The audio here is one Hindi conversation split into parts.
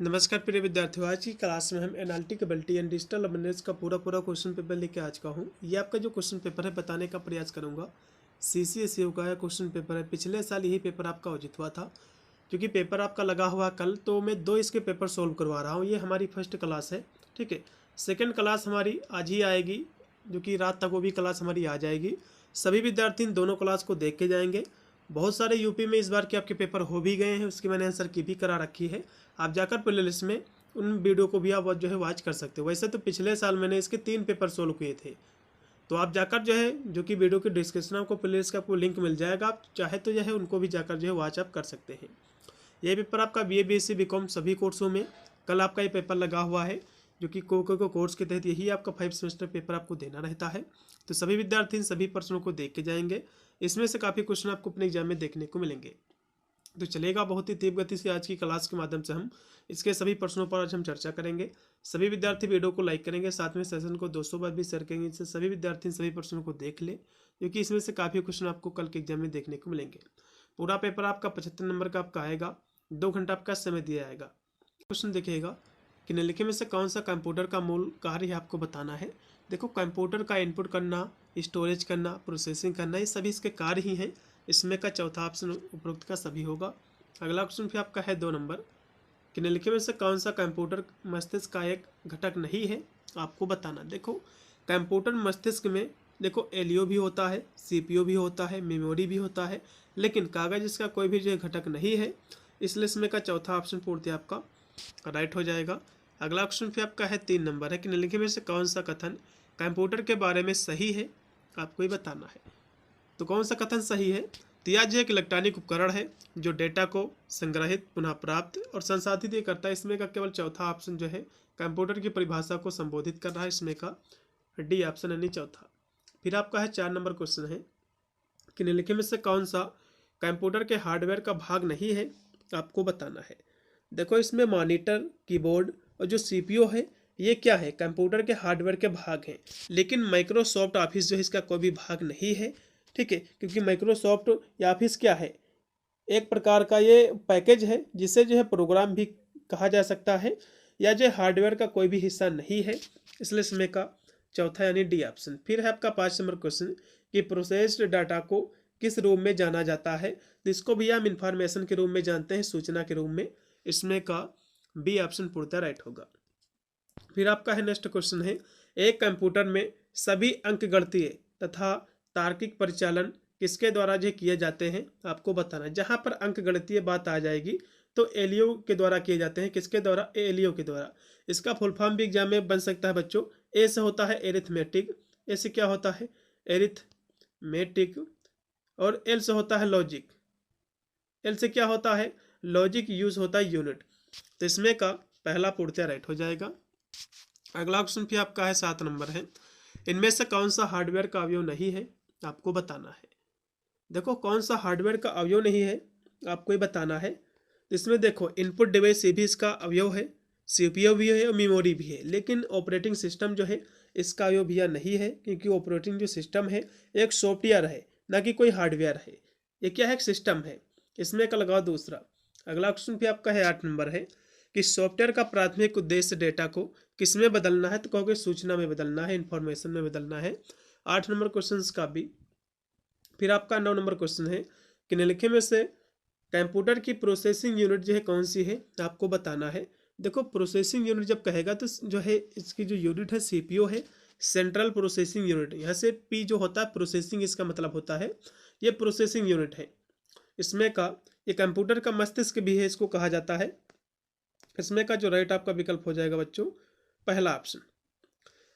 नमस्कार प्रिय विद्यार्थियों। आज की क्लास में हम एनालिटिकबिलिटी एंड डिजिटल अवेयरनेस का पूरा क्वेश्चन पेपर लेके आ चुका हूँ। ये आपका जो क्वेश्चन पेपर है बताने का प्रयास करूँगा। CCSU का यह क्वेश्चन पेपर है। पिछले साल यही पेपर आपका आयोजित हुआ था। क्योंकि पेपर आपका लगा हुआ कल, तो मैं 2 इसके पेपर सोल्व करवा रहा हूँ। ये हमारी फर्स्ट क्लास है, ठीक है। सेकेंड क्लास हमारी आज ही आएगी, जो कि रात तक वो भी क्लास हमारी आ जाएगी। सभी विद्यार्थी इन दोनों क्लास को देख के जाएंगे। बहुत सारे यूपी में इस बार के आपके पेपर हो भी गए हैं, उसकी मैंने आंसर की भी करा रखी है। आप जाकर प्ले लिस्ट में उन वीडियो को भी आप जो है वॉच कर सकते हो। वैसे तो पिछले साल मैंने इसके 3 पेपर सोल्व किए थे, तो आप जाकर जो है, जो कि वीडियो के डिस्क्रिप्शन में आपको प्ले लिस्ट का आपको लिंक मिल जाएगा, आप चाहे तो जो है उनको भी जाकर जो है वॉच आप कर सकते हैं। ये पेपर आपका BA BSc BCom सभी कोर्सों में कल आपका ये पेपर लगा हुआ है, जो कि को कोर्स के तहत यही आपका 5 सेमेस्टर पेपर आपको देना रहता है। तो सभी विद्यार्थी सभी प्रश्नों को देख के जाएंगे। इसमें से काफ़ी क्वेश्चन आपको अपने एग्जाम में देखने को मिलेंगे। तो चलेगा बहुत ही तीव्र गति से आज की क्लास के माध्यम से हम इसके सभी प्रश्नों पर आज हम चर्चा करेंगे। सभी विद्यार्थी वीडियो को लाइक करेंगे, साथ में सेशन को 200 बार भी शेयर करेंगे, जिससे सभी विद्यार्थी सभी प्रश्नों को देख ले, क्योंकि इसमें से काफ़ी क्वेश्चन आपको कल के एग्जाम में देखने को मिलेंगे। पूरा पेपर आपका 75 नंबर का आपका आएगा। 2 घंटा आपका समय दिया जाएगा। क्वेश्चन देखिएगा कि निम्नलिखित में से कौन सा कंप्यूटर का मूल कार्य है आपको बताना है। देखो, कंप्यूटर का इनपुट करना, स्टोरेज करना, प्रोसेसिंग करना, ये सभी इसके कार्य ही हैं। इसमें का चौथा ऑप्शन उपरोक्त का सभी होगा। अगला क्वेश्चन फिर आपका है 2 नंबर कि निम्नलिखित में से कौन सा कंप्यूटर मस्तिष्क का एक घटक नहीं है, आपको बताना। देखो, कंप्यूटर मस्तिष्क में देखो एलईओ भी होता है, सीपीयू भी होता है, मेमोरी भी होता है, लेकिन कागज इसका कोई भी जो है घटक नहीं है। इसलिए इसमें का चौथा ऑप्शन पूर्ति आपका राइट हो जाएगा। अगला क्वेश्चन फिर आपका है 3 नंबर है कि निम्नलिखित में से कौन सा कथन कंप्यूटर के बारे में सही है, आपको ही बताना है। तो कौन सा कथन सही है? तो यह जो एक इलेक्ट्रॉनिक उपकरण है जो डेटा को संग्रहित, पुनः प्राप्त और संसाधित ये करता है। इसमें का केवल चौथा ऑप्शन जो है कंप्यूटर की परिभाषा को संबोधित कर रहा है। इसमें का डी ऑप्शन यानी चौथा। फिर आपका है 4 नंबर क्वेश्चन है कि निम्नलिखित में से कौन सा कंप्यूटर के हार्डवेयर का भाग नहीं है, आपको बताना है। देखो, इसमें मॉनिटर, कीबोर्ड और जो सीपीयू है, ये क्या है, कंप्यूटर के हार्डवेयर के भाग हैं। लेकिन माइक्रोसॉफ्ट ऑफिस जो है इसका कोई भी भाग नहीं है, ठीक है। क्योंकि माइक्रोसॉफ्ट या ऑफिस क्या है, एक प्रकार का ये पैकेज है जिसे जो है प्रोग्राम भी कहा जा सकता है, या जो हार्डवेयर का कोई भी हिस्सा नहीं है। इसलिए इसमें का चौथा यानी डी ऑप्शन। फिर है आपका 5 नंबर क्वेश्चन कि प्रोसेस्ड डाटा को किस रूप में जाना जाता है। तो इसको भी हम इंफॉर्मेशन के रूप में जानते हैं, सूचना के रूप में। इसमें का बी ऑप्शन पूर्णतः राइट होगा। फिर आपका है नेक्स्ट क्वेश्चन है, एक कंप्यूटर में सभी अंकगणितीय तथा तार्किक परिचालन किसके द्वारा जो किए जाते हैं, आपको बताना है। जहां पर अंकगणितीय बात आ जाएगी तो एलईओ के द्वारा किए जाते हैं। किसके द्वारा? एलईओ के द्वारा। इसका फुल फॉर्म भी एग्जाम में बन सकता है बच्चों। ए से होता है एरिथमेटिक, ए से क्या होता है? एरिथमेटिक। और एल से होता है लॉजिक, एल से क्या होता है? लॉजिक। यूज होता है यूनिट। तो इसमें का पहला पूर्णतः राइट हो जाएगा। अगला क्वेश्चन फिर आपका है 7 नंबर है, इनमें से कौन सा हार्डवेयर का अवयव नहीं है, आपको बताना है। देखो, कौन सा हार्डवेयर का अवयव नहीं है, आपको ही बताना है। तो इसमें देखो, इनपुट डिवाइस ये भी इसका अवयव है, सीपीयू भी है और मेमोरी भी है। लेकिन ऑपरेटिंग सिस्टम जो है इसका अवयव भी नहीं है, क्योंकि ऑपरेटिंग जो सिस्टम है एक सॉफ्टवेयर है, ना कि कोई हार्डवेयर है। ये क्या है? एक सिस्टम है। इसमें का लगाओ दूसरा। अगला क्वेश्चन भी आपका है 8 नंबर है कि सॉफ्टवेयर का प्राथमिक उद्देश्य डेटा को किस में बदलना है, तो कहोगे सूचना में बदलना है, इंफॉर्मेशन में बदलना है। 8 नंबर क्वेश्चन का भी। फिर आपका 9 नंबर क्वेश्चन है कि निम्नलिखित में से कंप्यूटर की प्रोसेसिंग यूनिट जो है कौन सी है, आपको बताना है। देखो, प्रोसेसिंग यूनिट जब कहेगा तो जो है इसकी जो यूनिट है सीपीयू है, सेंट्रल प्रोसेसिंग यूनिट। यहाँ से पी जो होता है प्रोसेसिंग, इसका मतलब होता है ये प्रोसेसिंग यूनिट है। इसमें का ये कंप्यूटर का मस्तिष्क भी है, इसको कहा जाता है। इसमें का जो राइट आपका विकल्प हो जाएगा बच्चों पहला ऑप्शन।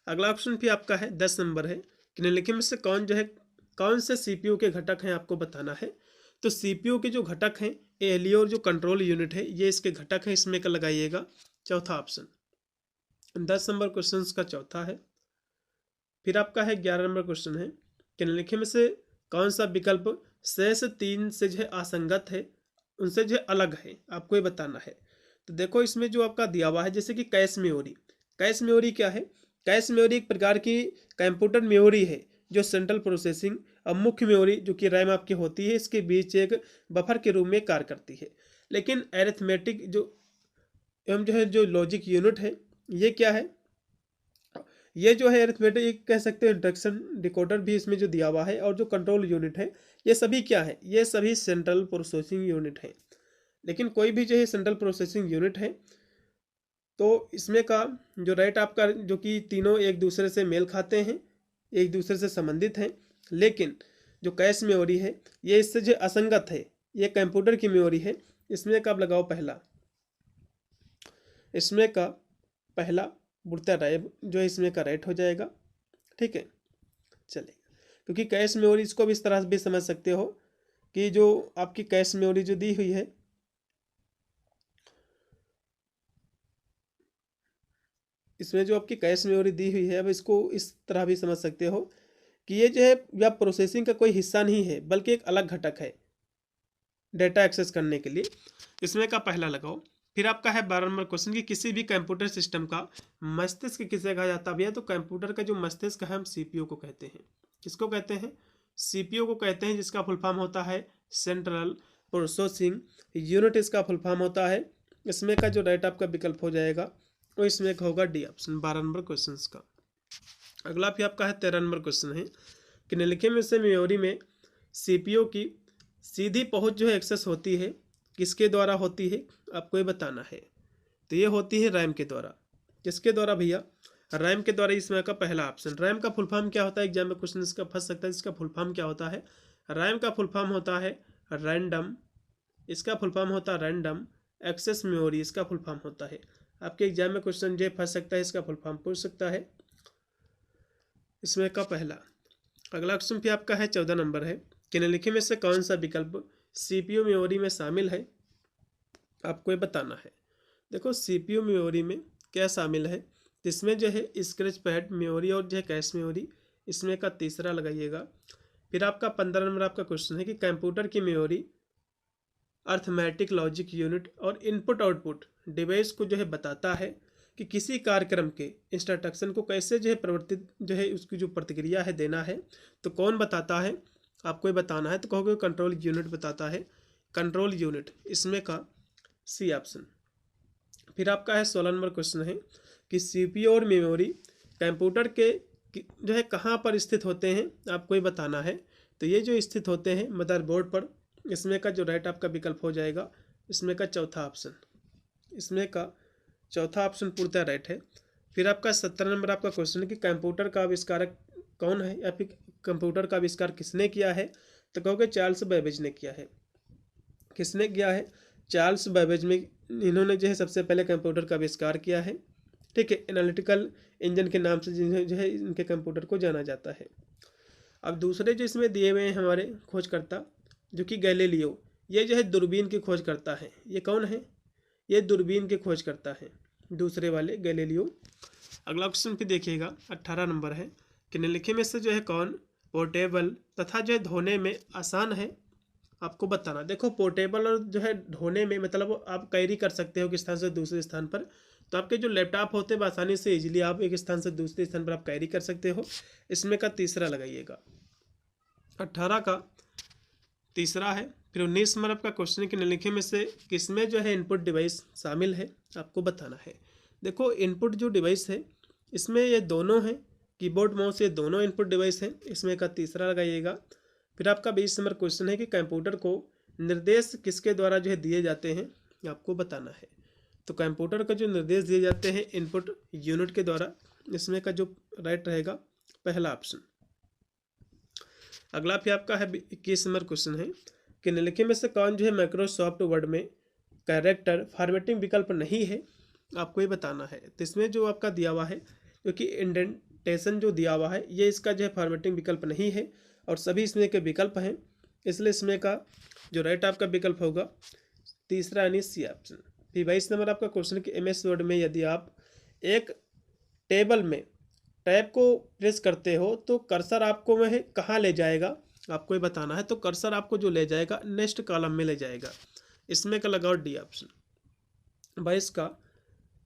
अगला ऑप्शन भी आपका है 10 नंबर है कि निम्नलिखित में से कौन जो है, कौन से सीपीयू के घटक हैं, आपको बताना है। तो सीपीयू के जो घटक हैं, एलईओ जो कंट्रोल यूनिट है, ये इसके घटक हैं। इसमें का लगाइएगा चौथा ऑप्शन। 10 नंबर क्वेश्चन का चौथा है। फिर आपका है 11 नंबर क्वेश्चन है कि निम्नलिखित में से कौन सा विकल्प शेष 3 से जो है असंगत है, उनसे जो है अलग है, आपको ये बताना है। तो देखो, इसमें जो आपका दिया हुआ है, जैसे कि कैश मेमोरी। कैश मेमोरी क्या है? कैश मेमोरी एक प्रकार की कंप्यूटर मेमोरी है जो सेंट्रल प्रोसेसिंग और मुख्य मेमोरी जो कि रैम आपकी होती है, इसके बीच एक बफर के रूप में कार्य करती है। लेकिन एरिथमेटिक जो एवं जो है जो लॉजिक यूनिट है ये क्या है, ये जो है अरिथमेटिक कह सकते हैं, इंस्ट्रक्शन डिकोडर भी इसमें जो दिया हुआ है, और जो कंट्रोल यूनिट है ये सभी क्या है, ये सभी सेंट्रल प्रोसेसिंग यूनिट है। लेकिन कोई भी जो है सेंट्रल प्रोसेसिंग यूनिट है तो इसमें का जो राइट आपका जो कि तीनों एक दूसरे से मेल खाते हैं, एक दूसरे से संबंधित हैं, लेकिन जो कैश मेमोरी है ये इससे जो असंगत है, ये कंप्यूटर की मेमोरी है। इसमें कब लगाओ पहला, इसमें का पहला बुढ़ता राइट जो है इसमें का राइट हो जाएगा, ठीक है चलेगा। क्योंकि कैश मेमोरी इसको भी इस तरह भी समझ सकते हो कि जो आपकी कैश मेमोरी जो दी हुई है, इसमें जो आपकी कैश मेमोरी दी हुई है, अब इसको इस तरह भी समझ सकते हो कि ये जो है या प्रोसेसिंग का कोई हिस्सा नहीं है बल्कि एक अलग घटक है डेटा एक्सेस करने के लिए। इसमें का पहला लगाओ। फिर आपका है 12 नंबर क्वेश्चन कि किसी भी कंप्यूटर सिस्टम का मस्तिष्क किसे कहा जाता है भैया, तो कंप्यूटर का जो मस्तिष्क है हम सीपीयू को कहते हैं। किसको कहते हैं, सीपीयू को कहते हैं, जिसका फुल फॉर्म होता है सेंट्रल प्रोसेसिंग यूनिट, इसका फुल फॉर्म होता है। इसमें का जो राइट आपका विकल्प हो जाएगा वो इसमें का होगा डी ऑप्शन 12 नंबर क्वेश्चन का। अगला भी आपका है 13 नंबर क्वेश्चन है कि निम्नलिखित में से मेमोरी में सीपीयू की सीधी पहुंच जो है एक्सेस होती है किसके द्वारा होती है, आपको ये बताना है। तो ये होती है रैम के द्वारा। किसके द्वारा भैया, रैम के द्वारा। इसमें का पहला ऑप्शन। रैम का फुल फॉर्म क्या होता है, एग्जाम में क्वेश्चन इसका फंस सकता है। इसका फुल फॉर्म क्या होता है, रैम का फुल फॉर्म होता है रैंडम, इसका फुल फॉर्म होता है रैंडम एक्सेस मेमोरी, इसका फुल फॉर्म होता है। आपके एग्जाम में क्वेश्चन जो फंस सकता है, इसका फुल फॉर्म पूछ सकता है इसमें का पहला। अगला क्वेश्चन भी आपका है 14 नंबर है कि निम्नलिखित में से कौन सा विकल्प सीपीयू मेमोरी में शामिल है, आपको ये बताना है। देखो सीपीयू मेमोरी में क्या शामिल है, इसमें जो है स्क्रैच पैड मेमोरी और जो है कैश मेमोरी, इसमें का तीसरा लगाइएगा। फिर आपका 15 नंबर आपका क्वेश्चन है कि कंप्यूटर की मेमोरी अर्थमेटिक लॉजिक यूनिट और इनपुट आउटपुट डिवाइस को जो है बताता है कि किसी कार्यक्रम के इंस्ट्रक्शन को कैसे जो है प्रवर्तित जो है उसकी जो प्रतिक्रिया है देना है। तो कौन बताता है, आपको ये बताना है। तो कहोगे कंट्रोल यूनिट बताता है, कंट्रोल यूनिट, इसमें का सी ऑप्शन। फिर आपका है 16 नंबर क्वेश्चन है कि सीपीयू और मेमोरी कंप्यूटर के जो है कहाँ पर स्थित होते हैं, आपको ये बताना है। तो ये जो स्थित होते हैं मदरबोर्ड पर। इसमें का जो राइट आपका विकल्प हो जाएगा इसमें का चौथा ऑप्शन, इसमें का चौथा ऑप्शन पूर्णतः राइट है। फिर आपका 17 नंबर आपका क्वेश्चन है कि कंप्यूटर का आविष्कारक कौन है, या फिर कंप्यूटर का आविष्कार किसने किया है। तो कहोगे चार्ल्स बेबेज ने किया है। किसने किया है, चार्ल्स बेबेज में, इन्होंने जो है सबसे पहले कंप्यूटर का आविष्कार किया है, ठीक है। एनालिटिकल इंजन के नाम से जिन्हें जो है इनके कंप्यूटर को जाना जाता है। अब दूसरे जो इसमें दिए हुए हैं हमारे खोजकर्ता जो कि गैलीलियो, ये जो है दूरबीन की खोज करता है। ये कौन है, ये दूरबीन की खोज करता है, दूसरे वाले गैलीलियो। अगला क्वेश्चन भी देखिएगा 18 नंबर है कि निम्नलिखित में से जो है कौन पोर्टेबल तथा जो है धोने में आसान है, आपको बताना। देखो पोर्टेबल और जो है ढोने में मतलब आप कैरी कर सकते हो किस स्थान से दूसरे स्थान पर। तो आपके जो लैपटॉप होते हैं आसानी से इजीली आप एक स्थान से दूसरे स्थान पर आप कैरी कर सकते हो। इसमें का तीसरा लगाइएगा, 18 का तीसरा है। फिर 19 नंबर आपका क्वेश्चन के निम्नलिखित में से किसमें जो है इनपुट डिवाइस शामिल है, आपको बताना है। देखो इनपुट जो डिवाइस है इसमें ये दोनों हैं, कीबोर्ड माउस, ये दोनों इनपुट डिवाइस हैं। इसमें का तीसरा लगाइएगा। फिर आपका 20 नंबर क्वेश्चन है कि कंप्यूटर को निर्देश किसके द्वारा जो है दिए जाते हैं, आपको बताना है। तो कंप्यूटर का जो निर्देश दिए जाते हैं इनपुट यूनिट के द्वारा। इसमें का जो राइट रहेगा पहला ऑप्शन। अगला भी आपका है 21 नंबर क्वेश्चन है कि निम्नलिखित में से कौन जो है माइक्रोसॉफ्ट वर्ड में कैरेक्टर फॉर्मेटिंग विकल्प नहीं है, आपको ये बताना है। तो इसमें जो आपका दिया हुआ है क्योंकि इंडेंटेशन जो दिया हुआ है ये इसका जो है फॉर्मेटिंग विकल्प नहीं है और सभी इसमें के विकल्प हैं, इसलिए इसमें का जो राइट आपका विकल्प होगा तीसरा यानी सी ऑप्शन। फिर 22 नंबर आपका क्वेश्चन कि एमएस वर्ड में यदि आप एक टेबल में टैब को प्रेस करते हो तो कर्सर आपको वह कहाँ ले जाएगा, आपको ये बताना है। तो कर्सर आपको जो ले जाएगा नेक्स्ट कॉलम में ले जाएगा। इसमें का लगाओ डी ऑप्शन। 22 का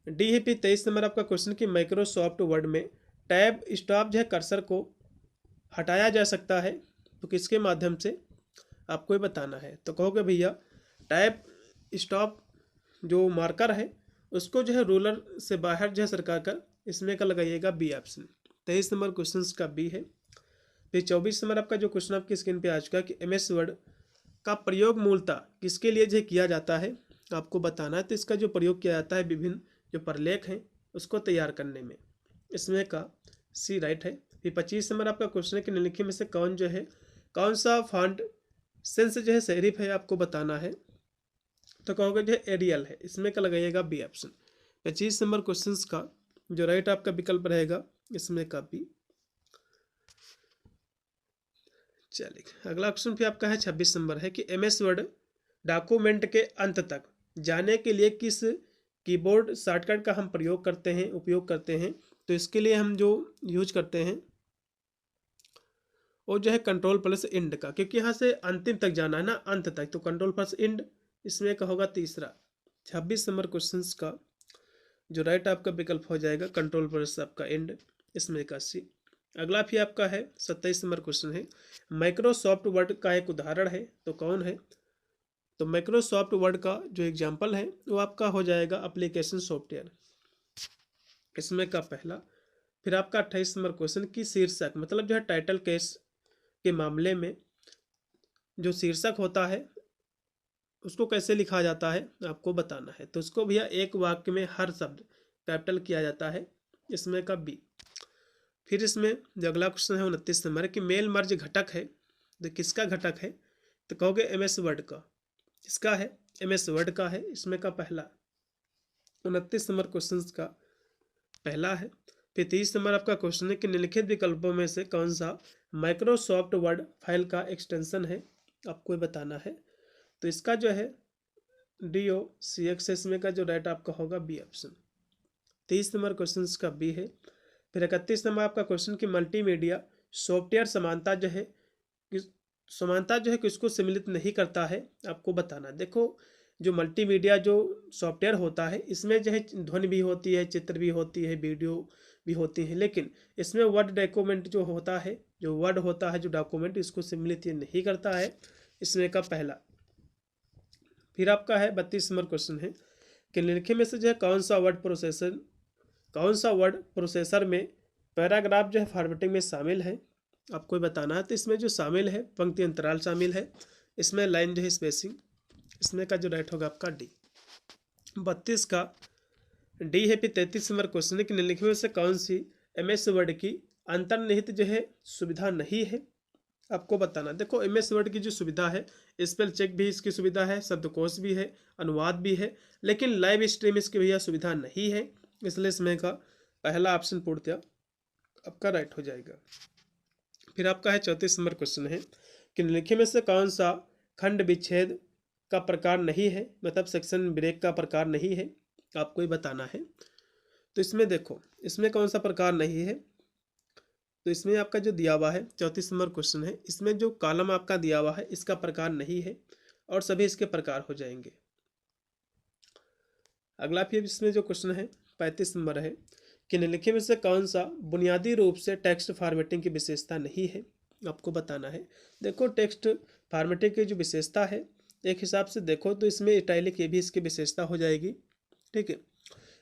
डी है। फिर 23 नंबर आपका क्वेश्चन कि माइक्रोसॉफ्ट वर्ड में टैब स्टॉप जो है कर्सर को हटाया जा सकता है, तो किसके माध्यम से, आपको ये बताना है। तो कहोगे भैया टैब स्टॉप जो मार्कर है उसको जो है रूलर से बाहर जो है सरकार का, इसमें का लगाइएगा बी ऑप्शन। 23 नंबर क्वेश्चन का बी है। फिर 24 नंबर आपका जो क्वेश्चन आपकी स्क्रीन पे आ चुका है कि MS वर्ड का प्रयोग मूलतः किसके लिए जो किया जाता है आपको बताना है। तो इसका जो प्रयोग किया जाता है विभिन्न जो प्रलेख हैं उसको तैयार करने में, इसमें का सी राइट है। फिर 25 नंबर आपका क्वेश्चन है कि निम्नलिखित में से कौन सा फॉन्ट सेंस जो है सेरिफ है आपको बताना है। तो कहोगे जो एरियल है, इसमें का लगाइएगा बी ऑप्शन। 25 नंबर क्वेश्चन का जो राइट आपका विकल्प रहेगा इसमें का बी। चलिए अगला क्वेश्चन फिर आपका है 26 नंबर है कि MS वर्ड डॉक्यूमेंट के अंत तक जाने के लिए किस कीबोर्ड शॉर्टकट का हम उपयोग करते हैं। तो इसके लिए हम जो यूज करते हैं वो जो है Ctrl+Ind का, क्योंकि यहाँ से अंतिम तक जाना है ना, अंत तक, तो Ctrl+Ind इसमें का होगा तीसरा। 26 नंबर क्वेश्चन का जो राइट आपका विकल्प हो जाएगा Ctrl+Ind, इसमें का सी। अगला भी आपका है 27 नंबर क्वेश्चन है, माइक्रोसॉफ्ट वर्ड का एक उदाहरण है तो कौन है। तो माइक्रोसॉफ्ट वर्ड का जो एग्जाम्पल है वो आपका हो जाएगा एप्लीकेशन सॉफ्टवेयर, इसमें का पहला। फिर आपका 28 नंबर क्वेश्चन की शीर्षक मतलब जो है टाइटल केस के मामले में जो शीर्षक होता है उसको कैसे लिखा जाता है आपको बताना है। तो उसको भैया एक वाक्य में हर शब्द कैपिटल किया जाता है, इसमें का बी। फिर इसमें जो अगला क्वेश्चन है 29 नंबर कि मेल मर्ज घटक है तो किसका घटक है। तो कहोगे MS वर्ड का, किसका है, MS वर्ड का है, इसमें का पहला। 29 नंबर क्वेश्चन का पहला है। फिर 30 नंबर आपका क्वेश्चन है कि निम्नलिखित विकल्पों में से कौन सा माइक्रोसॉफ्ट वर्ड फाइल का एक्सटेंशन है आपको बताना है। तो इसका जो है DOCX, इसमें का जो राइट आपका होगा बी ऑप्शन। 30 नंबर क्वेश्चन का बी है। फिर 31 नंबर आपका क्वेश्चन की मल्टीमीडिया सॉफ्टवेयर समानता जो है किसको सम्मिलित नहीं करता है आपको बताना। देखो जो मल्टीमीडिया जो सॉफ्टवेयर होता है इसमें जो है ध्वनि भी होती है, चित्र भी होती है, वीडियो भी होती है, लेकिन इसमें वर्ड डॉक्यूमेंट जो होता है, जो वर्ड होता है, जो डॉक्यूमेंट, इसको सम्मिलित ये नहीं करता है, इसमें का पहला। फिर आपका है 32 नंबर क्वेश्चन है कि निम्नलिखित में से जो है कौन सा वर्ड प्रोसेसर में पैराग्राफ जो है फॉर्मेटिंग में शामिल है आपको बताना है। तो इसमें जो शामिल है पंक्ति अंतराल शामिल है, इसमें लाइन जो है स्पेसिंग, इसमें का जो राइट होगा आपका डी। 32 का डी है। फिर 33 नंबर क्वेश्चन है कि निम्नलिखित में से कौन सी MS वर्ड की अंतर्निहित जो है सुविधा नहीं है आपको बताना। देखो MS वर्ड की जो सुविधा है, स्पेल चेक भी इसकी सुविधा है, शब्दकोश भी है, अनुवाद भी है, लेकिन लाइव स्ट्रीम इसकी भैया सुविधा नहीं है, इसलिए इसमें का पहला ऑप्शन पूर्णतः आपका राइट हो जाएगा। फिर आपका है 34 नंबर क्वेश्चन है कि निम्नलिखित में से कौन सा खंड विच्छेद का प्रकार नहीं है, मतलब सेक्शन ब्रेक का प्रकार नहीं है आपको ही बताना है। तो इसमें देखो इसमें कौन सा प्रकार नहीं है। तो इसमें आपका जो दिया हुआ है 34 नंबर क्वेश्चन है, इसमें जो कॉलम आपका दिया हुआ है इसका प्रकार नहीं है और सभी इसके प्रकार हो जाएंगे। अगला फिर इसमें जो क्वेश्चन है 35 नंबर है कि निम्नलिखित में से कौन सा बुनियादी रूप से टेक्स्ट फॉर्मेटिंग की विशेषता नहीं है आपको बताना है। देखो टेक्स्ट फॉर्मेटिंग की जो विशेषता है एक हिसाब से देखो तो इसमें इटैलिक ये भी इसकी विशेषता हो जाएगी, ठीक है,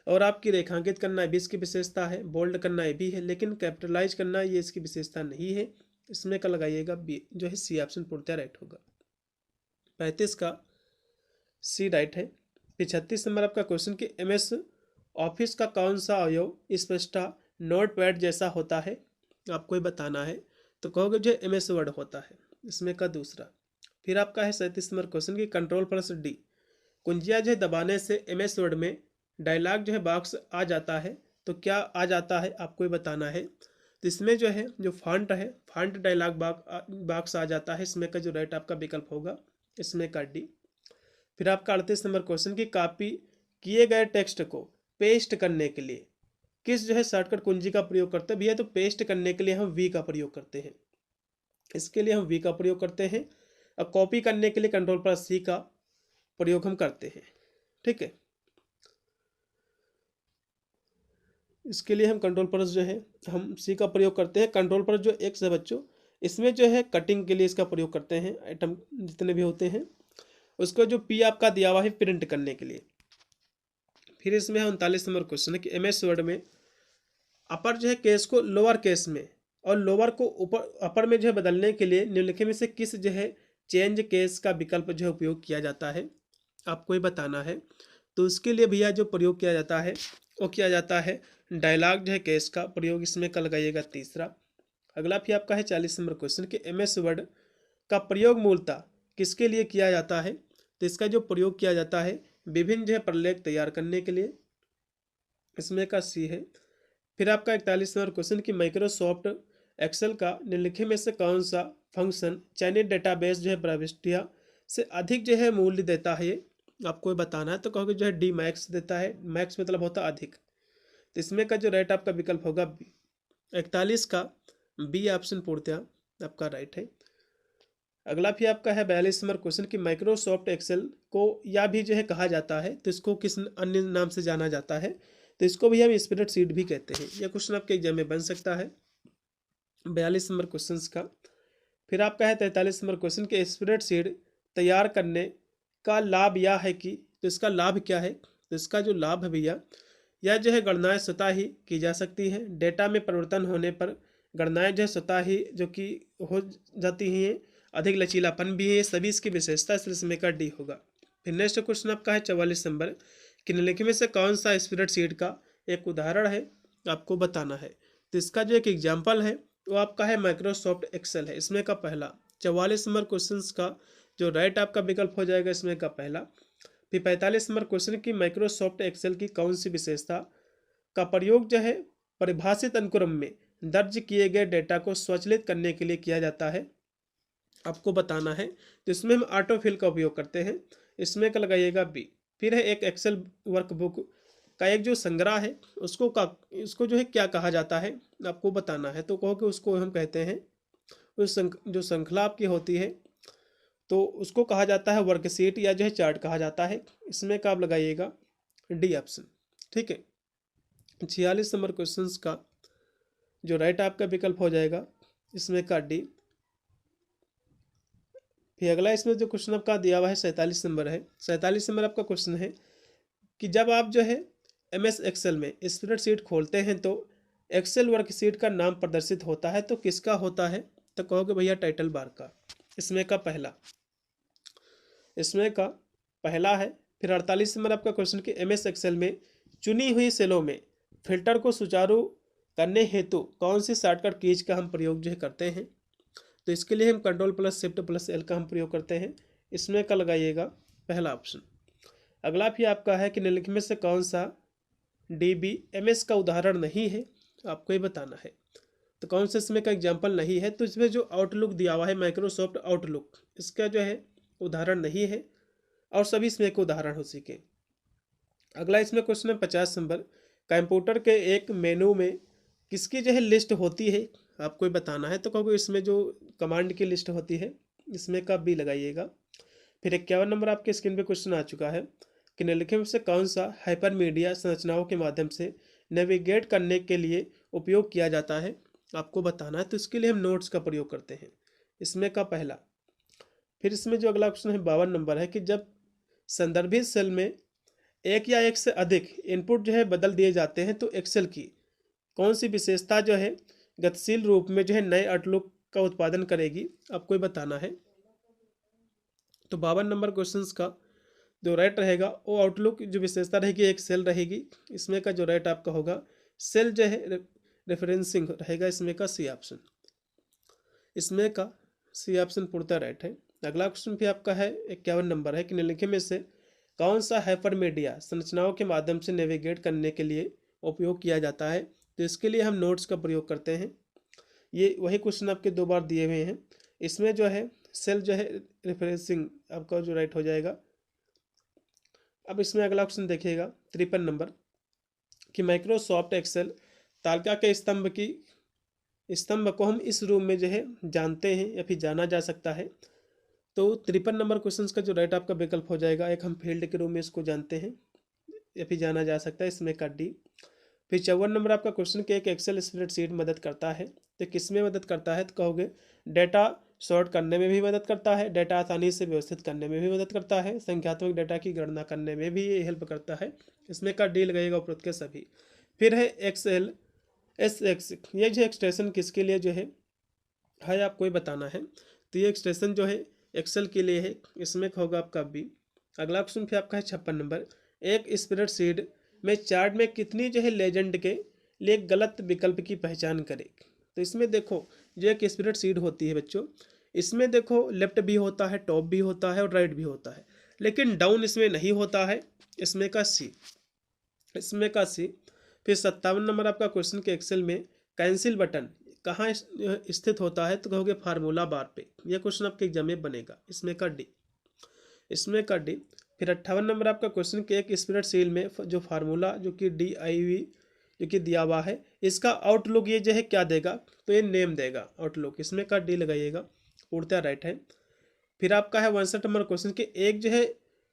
और आपकी रेखांकित करना भी इसकी विशेषता है, बोल्ड करना ये भी है, लेकिन कैपिटलाइज करना ये इसकी विशेषता नहीं है, इसमें का लगाइएगा बी जो है सी ऑप्शन पूर्णतः राइट होगा। 35 का सी राइट है। फिर 36 नंबर आपका क्वेश्चन कि MS ऑफिस का कौन सा अवयव स्पष्टता नोट पैड जैसा होता है आपको ही बताना है। तो कहोगे जो MS वर्ड होता है, इसमें का दूसरा। फिर आपका है 37 नंबर क्वेश्चन की Ctrl+D कुंजिया जो है दबाने से MS वर्ड में डायलॉग जो है बॉक्स आ जाता है, तो क्या आ जाता है आपको ही बताना है। तो इसमें जो है जो फॉन्ट है, फॉन्ट डायलॉग बॉक्स आ जाता है, इसमें का जो राइट आपका विकल्प होगा इसमें का डी। फिर आपका 38 नंबर क्वेश्चन की कॉपी किए गए टेक्स्ट को पेस्ट करने के लिए किस जो है शॉर्टकट कुंजी का प्रयोग करते हैं भैया। तो पेस्ट करने के लिए हम V का प्रयोग करते हैं, इसके लिए हम V का प्रयोग करते हैं, और कॉपी करने के लिए Ctrl+C का प्रयोग हम करते हैं, ठीक है। इसके लिए हम Ctrl+ जो है हम C का प्रयोग करते हैं। Ctrl+ जो X है बच्चों, इसमें जो है कटिंग के लिए इसका प्रयोग करते हैं, आइटम जितने भी होते हैं। उसका जो P आपका दिया हुआ है प्रिंट करने के लिए, फिर इसमें है 39 नंबर क्वेश्चन है कि MS वर्ड में अपर जो है केस को लोअर केस में और लोअर को ऊपर अपर में जो है बदलने के लिए निम्नलिखित में से किस जो है चेंज केस का विकल्प जो है उपयोग किया जाता है, आपको ये बताना है। तो उसके लिए भैया जो प्रयोग किया जाता है वो किया जाता है डायलॉग जो है केस का प्रयोग, इसमें का लगाइएगा तीसरा। अगला फिर आपका है 40 नंबर क्वेश्चन कि MS वर्ड का प्रयोग मूलतः किसके लिए किया जाता है, तो इसका जो प्रयोग किया जाता है विभिन्न जो है प्रलेख तैयार करने के लिए, इसमें का सी है। फिर आपका 41 नंबर क्वेश्चन कि माइक्रोसॉफ्ट एक्सेल का निम्नलिखित में से कौन सा फंक्शन चयनित डेटाबेस जो है प्रविष्टियाँ से अधिक जो है मूल्य देता है, ये आपको बताना है। तो कहोगे जो है डी मैक्स देता है, मैक्स मतलब होता है अधिक, तो इसमें का जो राइट आपका विकल्प होगा बी। 41 का बी ऑप्शन पूर्णतः आपका राइट है। अगला भी आपका है 42 नंबर क्वेश्चन कि माइक्रोसॉफ्ट एक्सेल को या भी जो है कहा जाता है तो इसको किस अन्य नाम से जाना जाता है, तो इसको भी हम स्प्रेडशीट भी कहते हैं। यह क्वेश्चन आपके एग्जाम में बन सकता है 42 नंबर क्वेश्चन का। फिर आपका है 43 नंबर क्वेश्चन के स्प्रेडशीट तैयार करने का लाभ यह है कि, तो इसका लाभ क्या है, तो इसका जो लाभ है भैया यह जो है गणनाएं स्वतः ही की जा सकती हैं, डेटा में परिवर्तन होने पर गणनाएं जो है स्वतः ही जो कि हो जाती हैं, अधिक लचीलापन भी है, सभी इसकी विशेषता, इसमें का डी होगा। फिर नेक्स्ट क्वेश्चन आपका है 44 नंबर कि निम्नलिखित में से कौन सा स्प्रेडशीट का एक उदाहरण है, आपको बताना है। तो इसका जो एक एग्जाम्पल है वो आपका है माइक्रोसॉफ्ट एक्सेल है, इसमें का पहला। 44 नंबर क्वेश्चन का जो राइट आपका विकल्प हो जाएगा इसमें का पहला। फिर 45 नंबर क्वेश्चन की माइक्रोसॉफ्ट एक्सेल की कौन सी विशेषता का प्रयोग जो है परिभाषित अनुक्रम में दर्ज किए गए डेटा को स्वचालित करने के लिए किया जाता है, आपको बताना है। तो इसमें हम ऑटोफिल का उपयोग करते हैं, इसमें का लगाइएगा बी। फिर है एक एक्सेल वर्कबुक का एक जो संग्रह है उसको जो है क्या कहा जाता है, आपको बताना है। तो कहो कि उसको हम कहते हैं जो श्रृंखला आपकी होती है तो उसको कहा जाता है वर्कशीट या जो है चार्ट कहा जाता है, इसमें का आप लगाइएगा डी ऑप्शन। ठीक है, 46 नंबर क्वेश्चन का जो राइट आपका विकल्प हो जाएगा इसमें का डी। फिर अगला इसमें जो क्वेश्चन आपका दिया हुआ है 47 नंबर है। 47 नंबर आपका क्वेश्चन है कि जब आप जो है MS एक्सेल में स्प्रेडशीट खोलते हैं तो एक्सेल वर्कशीट का नाम प्रदर्शित होता है, तो किसका होता है, तो कहोगे भैया टाइटल बार का, इसमें का पहला, इसमें का पहला है। फिर 48 नंबर आपका क्वेश्चन कि MS एक्सेल में चुनी हुई सेलों में फिल्टर को सुचारू करने हेतु कौन सी शॉर्टकट कीज का हम प्रयोग जो है करते हैं, तो इसके लिए हम Ctrl+Shift+L का हम प्रयोग करते हैं, इसमें का लगाइएगा पहला ऑप्शन। अगला भी आपका है कि निम्नलिखित में से कौन सा DBMS का उदाहरण नहीं है, आपको ये बताना है। तो कौन सा इसमें का एग्जाम्पल नहीं है, तो इसमें जो आउटलुक दिया हुआ है माइक्रोसॉफ्ट आउटलुक, इसका जो है उदाहरण नहीं है और सभी इसमें एक उदाहरण हो सके। अगला इसमें क्वेश्चन है 50 नंबर, कंप्यूटर के एक मेनू में किसकी जो है लिस्ट होती है, आपको ये बताना है। तो कहोगे इसमें जो कमांड की लिस्ट होती है इसमें का बी लगाइएगा। फिर 51 नंबर आपके स्क्रीन पे क्वेश्चन आ चुका है कि निम्नलिखित में से कौन सा हाइपर मीडिया संरचनाओं के माध्यम से नेविगेट करने के लिए उपयोग किया जाता है, आपको बताना है। तो इसके लिए हम नोट्स का प्रयोग करते हैं, इसमें का पहला। फिर इसमें जो अगला क्वेश्चन है 52 नंबर है कि जब संदर्भित सेल में एक या एक से अधिक इनपुट जो है बदल दिए जाते हैं तो एक्सेल की कौन सी विशेषता जो है गतिशील रूप में जो है नए आउटलुक का उत्पादन करेगी, आपको बताना है। तो 52 नंबर क्वेश्चन का जो राइट रहेगा वो आउटलुक जो विशेषता रहेगी एक सेल रहेगी, इसमें का जो राइट आपका होगा सेल जो है रेफरेंसिंग रहेगा, इसमें का सी ऑप्शन, इसमें का सी ऑप्शन पूर्णतः राइट है। अगला क्वेश्चन भी आपका है 51 नंबर है कि निम्नलिखित में से कौन सा हाइपर मीडिया संरचनाओं के माध्यम से नेविगेट करने के लिए उपयोग किया जाता है, तो इसके लिए हम नोट्स का प्रयोग करते हैं। ये वही क्वेश्चन आपके दो बार दिए हुए हैं, इसमें जो है सेल जो है रेफरेंसिंग आपका जो राइट हो जाएगा। अब इसमें अगला क्वेश्चन देखिएगा 53 नंबर कि माइक्रोसॉफ्ट एक्सेल तालिका के स्तंभ को हम इस रूप में जो है जानते हैं या फिर जाना जा सकता है। तो 53 नंबर क्वेश्चन का जो राइट आपका विकल्प हो जाएगा, एक हम फील्ड के रूप में इसको जानते हैं या फिर जाना जा सकता है, इसमें का डी। फिर 54 नंबर आपका क्वेश्चन कि एक एक्सेल स्प्रेडशीट मदद करता है, तो किस में मदद करता है, तो कहोगे डेटा सॉर्ट करने में भी मदद करता है, डेटा आसानी से व्यवस्थित करने में भी मदद करता है, संख्यात्मक डेटा की गणना करने में भी ये हेल्प करता है, इसमें का डी लगाइएगा उपरोक्त के सभी। फिर है एक्सएल एस एक्स, ये जो एक्सटेंशन किसके लिए जो है आपको ही बताना है। तो ये एक्सटेंशन जो है एक्सेल के लिए है, इसमें होगा आपका बी। अगला क्वेश्चन फिर आपका है 56 नंबर, एक स्प्रेडशीट में चार्ट में कितनी जो है लेजेंड के लिए गलत विकल्प की पहचान करे। तो इसमें देखो जो एक स्प्रेडशीट होती है बच्चों, इसमें देखो लेफ्ट भी होता है, टॉप भी होता है और राइट भी होता है, लेकिन डाउन इसमें नहीं होता है, इसमें का सी, इसमें का सी। फिर 57 नंबर आपका क्वेश्चन के एक्सेल में कैंसिल बटन कहाँ स्थित होता है, तो कहोगे फार्मूला बार पे। यह क्वेश्चन आपके एग्जाम में बनेगा, इसमें का डी, इसमें का डी। फिर 58 नंबर आपका क्वेश्चन के एक स्प्रेडशीट में जो फार्मूला जो कि DIV जो कि दिया हुआ है, इसका आउटलुक ये जो है क्या देगा, तो ये नेम देगा आउटलुक, इसमें का डी लगाइएगा, पूर्णतः राइट है। फिर आपका है 62 नंबर क्वेश्चन के एक जो है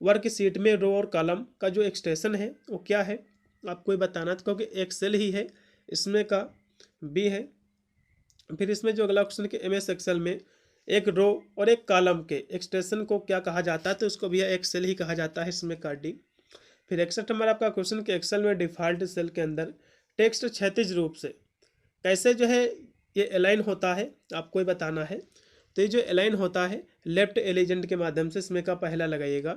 वर्कशीट में रो और कॉलम का जो एक्सटेंशन है वो क्या है, आपको ये बताना, तो क्योंकि एक्सेल ही है, इसमें का बी है। फिर इसमें जो अगला क्वेश्चन के MS एक्सेल में एक रो और एक कॉलम के एक्सटेंशन को क्या कहा जाता है, तो इसको भी एक्सेल ही कहा जाता है, इसमें का डी। फिर 61 नंबर आपका क्वेश्चन के एक्सेल में डिफॉल्ट सेल के अंदर टेक्स्ट क्षैतिज रूप से कैसे जो है ये अलाइन होता है, आपको ही बताना है। तो ये जो अलाइन होता है लेफ्ट एलिजेंट के माध्यम से, इसमें का पहला लगाइएगा,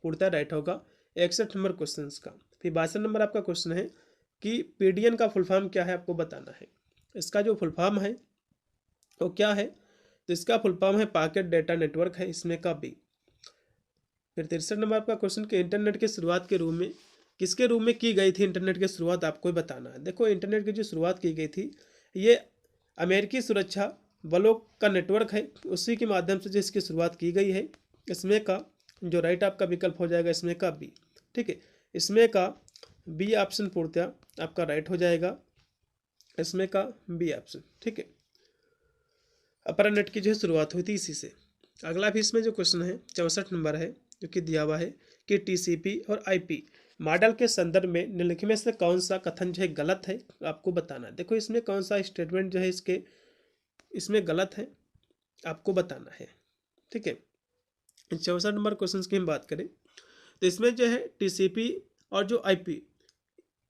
पूर्णतः राइट होगा 61 नंबर क्वेश्चन का। फिर 62 नंबर आपका क्वेश्चन है कि PDN का फुल फॉर्म क्या है, आपको बताना है। इसका जो फुल फॉर्म है वो क्या है, तो इसका फुल फॉर्म है पॉकेट डेटा नेटवर्क है, इसमें का बी। फिर 63 नंबर आपका क्वेश्चन के इंटरनेट की शुरुआत के रूप में किसके रूप में की गई थी, इंटरनेट की शुरुआत आपको ही बताना है। देखो इंटरनेट की जो शुरुआत की गई थी, ये अमेरिकी सुरक्षा बलों का नेटवर्क है, उसी के माध्यम से जो इसकी शुरुआत की गई है, इसमें का जो राइट आपका विकल्प हो जाएगा, इसमें का बी, ठीक है। इसमें का बी ऑप्शन पूर्णतः आपका राइट हो जाएगा, इसमें का बी ऑप्शन, ठीक है। अपर नेट की जो है शुरुआत हुई थी इसी से। अगला भी इसमें जो क्वेश्चन है 64 नंबर है, जो कि दिया हुआ है कि TCP और IP मॉडल के संदर्भ में निम्नलिखित में से कौन सा कथन जो है गलत है, आपको बताना है। देखो इसमें कौन सा स्टेटमेंट जो है इसके इसमें गलत है, आपको बताना है, ठीक है। 64 नंबर क्वेश्चन की हम बात करें तो इसमें जो है TCP और जो IP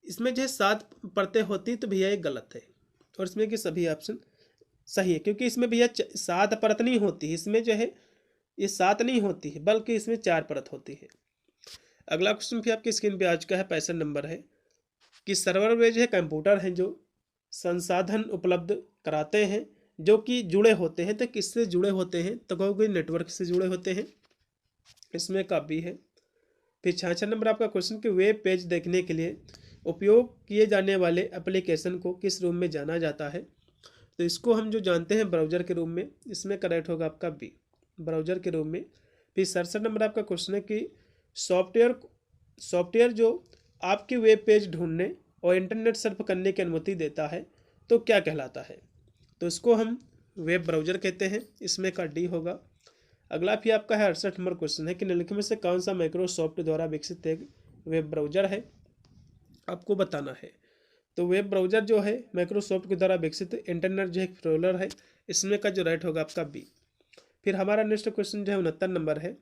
इसमें जो है 7 परतें होती, तो भैया ये गलत है, और इसमें के सभी ऑप्शन सही है, क्योंकि इसमें भैया 7 परत नहीं होती, इसमें जो है ये 7 नहीं होती है, बल्कि इसमें 4 परत होती है। अगला क्वेश्चन भी आपकी स्क्रीन पे आ चुका है, 65 नंबर है कि सर्वर वे जो है कंप्यूटर हैं जो संसाधन उपलब्ध कराते हैं जो कि जुड़े होते हैं, तो किससे जुड़े होते हैं, तो कहोगे नेटवर्क से जुड़े होते हैं, इसमें का बी है। फिर 66 नंबर आपका क्वेश्चन कि वेब पेज देखने के लिए उपयोग किए जाने वाले एप्लीकेशन को किस रूप में जाना जाता है, तो इसको हम जो जानते हैं ब्राउज़र के रूप में, इसमें करेक्ट होगा आपका बी, ब्राउज़र के रूप में। फिर 67 नंबर आपका क्वेश्चन है कि सॉफ्टवेयर जो आपकी वेब पेज ढूंढने और इंटरनेट सर्फ करने की अनुमति देता है तो क्या कहलाता है, तो इसको हम वेब ब्राउज़र कहते हैं, इसमें का डी होगा। अगला भी आपका है 68 नंबर क्वेश्चन है कि निम्नलिखित में से कौन सा माइक्रोसॉफ्ट द्वारा विकसित एक वेब ब्राउज़र है, आपको बताना है। तो वेब ब्राउज़र जो है माइक्रोसॉफ्ट के द्वारा विकसित इंटरनेट जो है एक्सप्लोरर है, इसमें का जो राइट होगा आपका बी। फिर हमारा नेक्स्ट क्वेश्चन जो है 69 नंबर है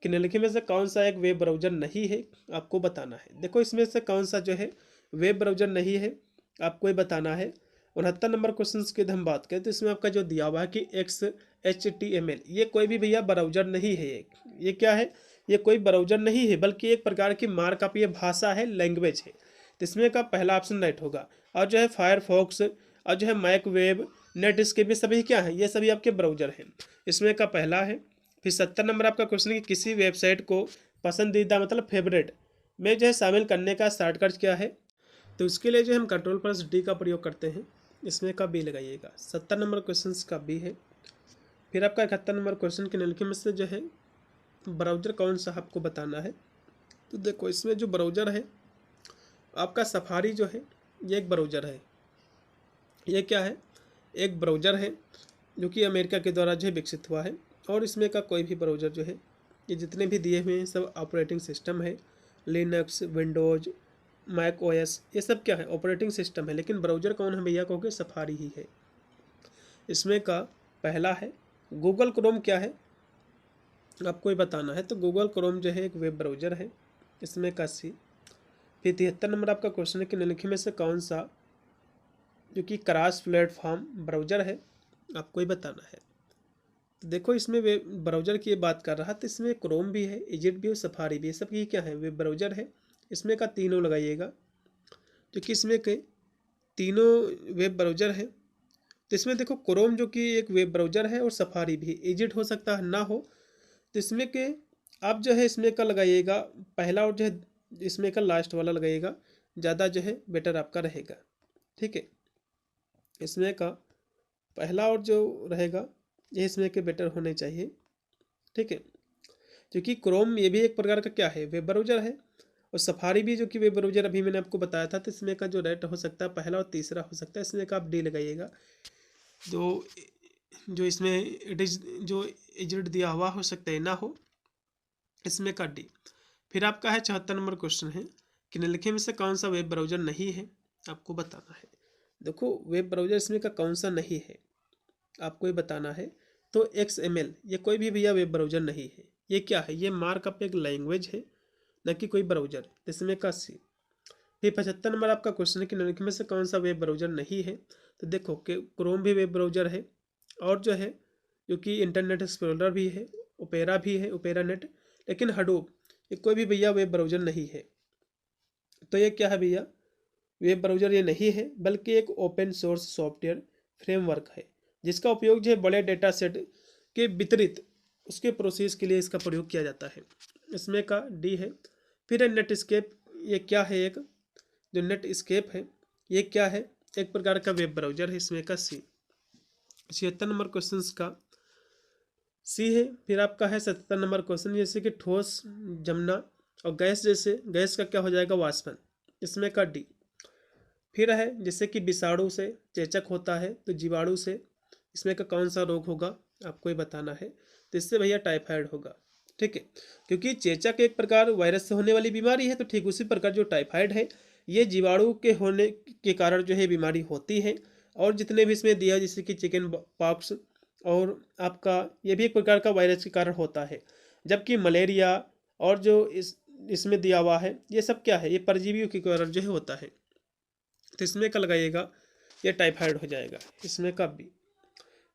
कि निम्नलिखित में से कौन सा एक वेब ब्राउज़र नहीं है, आपको बताना है। देखो इसमें से कौन सा जो है वेब ब्राउज़र नहीं है, आपको ये बताना है। 69 नंबर क्वेश्चन की हम बात करें तो इसमें आपका जो दिया हुआ है कि XHTML, ये कोई भी भैया ब्राउज़र नहीं है, ये क्या है, ये कोई ब्राउज़र नहीं है, बल्कि एक प्रकार की मार्कअप ये भाषा है, लैंग्वेज है, तो इसमें का पहला ऑप्शन राइट होगा। और जो है फायरफॉक्स और जो है मैक वेब नेट, इसके भी सभी क्या है, ये सभी आपके ब्राउज़र हैं, इसमें का पहला है। फिर 70 नंबर आपका क्वेश्चन है कि किसी वेबसाइट को पसंदीदा मतलब फेवरेट में जो है शामिल करने का शॉर्टकट क्या है, तो उसके लिए जो हम Ctrl+D का प्रयोग करते हैं, इसमें का बी लगाइएगा। 70 नंबर क्वेश्चन का बी है। फिर आपका 71 नंबर क्वेश्चन के निम्नलिखित में से जो है ब्राउज़र कौन सा आपको बताना है, तो देखो इसमें जो ब्राउज़र है आपका सफारी जो है ये एक ब्राउज़र है, ये क्या है, एक ब्राउज़र है जो कि अमेरिका के द्वारा जो है विकसित हुआ है, और इसमें का कोई भी ब्राउज़र जो है, ये जितने भी दिए हुए हैं सब ऑपरेटिंग सिस्टम है, लिनक्स, विंडोज़, मैक OS, ये सब क्या है ऑपरेटिंग सिस्टम है, लेकिन ब्राउज़र कौन है भैया, कहोगे सफारी ही है, इसमें का पहला है। गूगल क्रोम क्या है, आपको ये बताना है, तो गूगल क्रोम जो है एक वेब ब्राउज़र है, इसमें का सी। फिर 73 नंबर आपका क्वेश्चन है कि निम्नलिखित में से कौन सा जो कि क्रॉस प्लेटफॉर्म ब्राउज़र है, आपको ही बताना है। तो देखो इसमें वेब ब्राउज़र की बात कर रहा, तो इसमें क्रोम भी है, इजिट भी है, सफारी भी है, सब ये क्या है, वेब ब्राउज़र है। इसमें का तीनों लगाइएगा, क्योंकि इसमें के तीनों वेब ब्राउज़र है। तो इसमें देखो क्रोम जो कि एक वेब ब्राउज़र है और सफारी भी, इजिट हो सकता है ना हो, तो इसमें के आप जो है इसमें का लगाइएगा पहला, और जो है इसमें का लास्ट वाला लगाइएगा, ज़्यादा जो है बेटर आपका रहेगा। ठीक है, इसमें का पहला और जो रहेगा ये इसमें के बेटर होने चाहिए। ठीक है, क्योंकि क्रोम ये भी एक प्रकार का क्या है, वेब ब्राउज़र है, और सफारी भी जो कि वेब ब्राउज़र अभी मैंने आपको बताया था। तो इसमें का जो रेट हो सकता है पहला और तीसरा हो सकता है, इसमें का आप डी लगाइएगा। तो जो इसमें जो एजेंट दिया हुआ हो सकता है ना हो, इसमें का डी। फिर आपका है 74 नंबर क्वेश्चन है कि निम्नलिखित में से कौन सा वेब ब्राउज़र नहीं है, आपको बताना है। देखो वेब ब्राउज़र इसमें का कौन सा नहीं है, आपको ये बताना है। तो XML ये कोई भी भैया वेब ब्राउज़र नहीं है। ये क्या है, ये मार्कअप एक लैंग्वेज है, न कि कोई ब्राउज़र। इसमें का सी। फिर 75 नंबर आपका क्वेश्चन है कि निम्नलिखित में से कौन सा वेब ब्राउज़र नहीं है। तो देखो कि क्रोम भी वेब ब्राउज़र है, और जो है जो कि इंटरनेट एक्सप्लोरर भी है, ओपेरा भी है, ओपेरा नेट। लेकिन हडूप ये कोई भी भैया वेब ब्राउज़र नहीं है। तो ये क्या है भैया, वेब ब्राउज़र ये नहीं है, बल्कि एक ओपन सोर्स सॉफ्टवेयर फ्रेमवर्क है, जिसका उपयोग जो है बड़े डेटा सेट के वितरित उसके प्रोसेस के लिए इसका प्रयोग किया जाता है। इसमें का डी है। फिर है नेटस्केप, ये क्या है, एक जो नेटस्केप है ये क्या है, एक प्रकार का वेब ब्राउज़र है। इसमें का सी। 76 नंबर क्वेश्चन का सी है। फिर आपका है 77 नंबर क्वेश्चन, जैसे कि ठोस जमना और गैस, जैसे गैस का क्या हो जाएगा, वाष्पन। इसमें का डी। फिर है जैसे कि विषाणु से चेचक होता है, तो जीवाणु से इसमें का कौन सा रोग होगा, आपको ये बताना है। तो इससे भैया टाइफाइड होगा। ठीक है, क्योंकि चेचक एक प्रकार वायरस से होने वाली बीमारी है, तो ठीक उसी प्रकार जो टाइफाइड है ये जीवाणु के होने के कारण जो है बीमारी होती है। और जितने भी इसमें दिया जैसे कि चिकन पॉक्स, और आपका ये भी एक प्रकार का वायरस के कारण होता है। जबकि मलेरिया और जो इसमें दिया हुआ है ये सब क्या है, ये परजीवियों के कारण जो है होता है। तो इसमें का लगाइएगा, ये टाइफाइड हो जाएगा। इसमें का बी।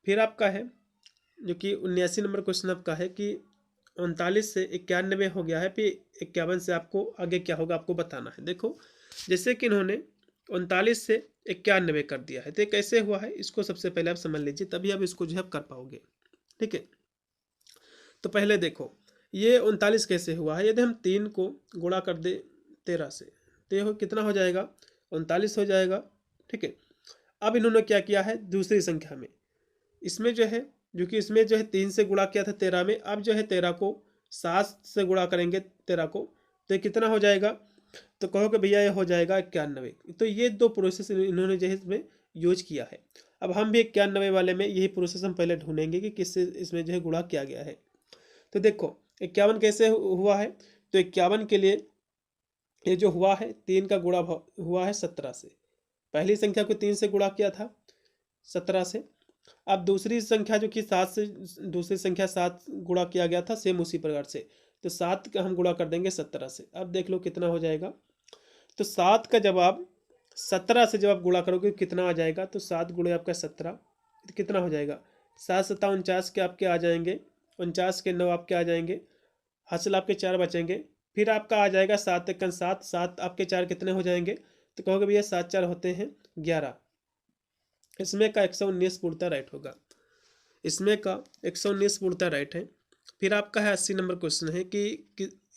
फिर आपका है जो कि 79 नंबर क्वेश्चन आपका है कि 39 से 91 हो गया है, फिर 51 से आपको आगे क्या होगा, आपको बताना है। देखो जैसे कि इन्होंने 39 से 91 कर दिया है, तो ये कैसे हुआ है, इसको सबसे पहले आप समझ लीजिए, तभी आप इसको जो है कर पाओगे। ठीक है, तो पहले देखो ये 39 कैसे हुआ है। यदि हम 3 को गुणा कर दे 13 से, तो ये कितना हो जाएगा, 39 हो जाएगा। ठीक है, अब इन्होंने क्या किया है दूसरी संख्या में, इसमें जो है जो कि इसमें जो है 3 से गुणा किया था 13 में, अब जो है 13 को 7 से गुणा करेंगे 13 को, तो ये कितना हो जाएगा, तो कहो कि भैया ये हो जाएगा 91। तो ये दो प्रोसेस इन्होंने जो है इसमें यूज किया है। अब हम भी 91 वाले में यही प्रोसेस हम पहले ढूंढेंगे कि किससे इसमें जो है गुणा किया गया है। तो देखो 51 कैसे हुआ है, तो 51 के लिए ये जो हुआ है 3 का गुणा हुआ है 17 से। पहली संख्या को 3 से गुणा किया था 17 से। अब दूसरी संख्या जो कि 7 से, दूसरी संख्या 7 गुणा किया गया था सेम उसी प्रकार से, तो 7 का हम गुणा कर देंगे 17 से। अब देख लो कितना हो जाएगा, तो 7 का जवाब 17 से जब आप गुणा करोगे कितना आ जाएगा, तो 7 गुणे आपका 17, तो कितना हो जाएगा, 7 7 49 के आपके आ जाएंगे, 49 के 9 आपके आ जाएंगे, हासिल आपके 4 बचेंगे। फिर आपका आ जाएगा 7 1 7, 7 आपके 4 कितने हो जाएंगे, तो कहोगे भैया 7 4 होते हैं 11। इसमें का 119 पूर्णतः राइट होगा। इसमें का 119 पूर्णतः राइट है। फिर आपका है 80 नंबर क्वेश्चन है कि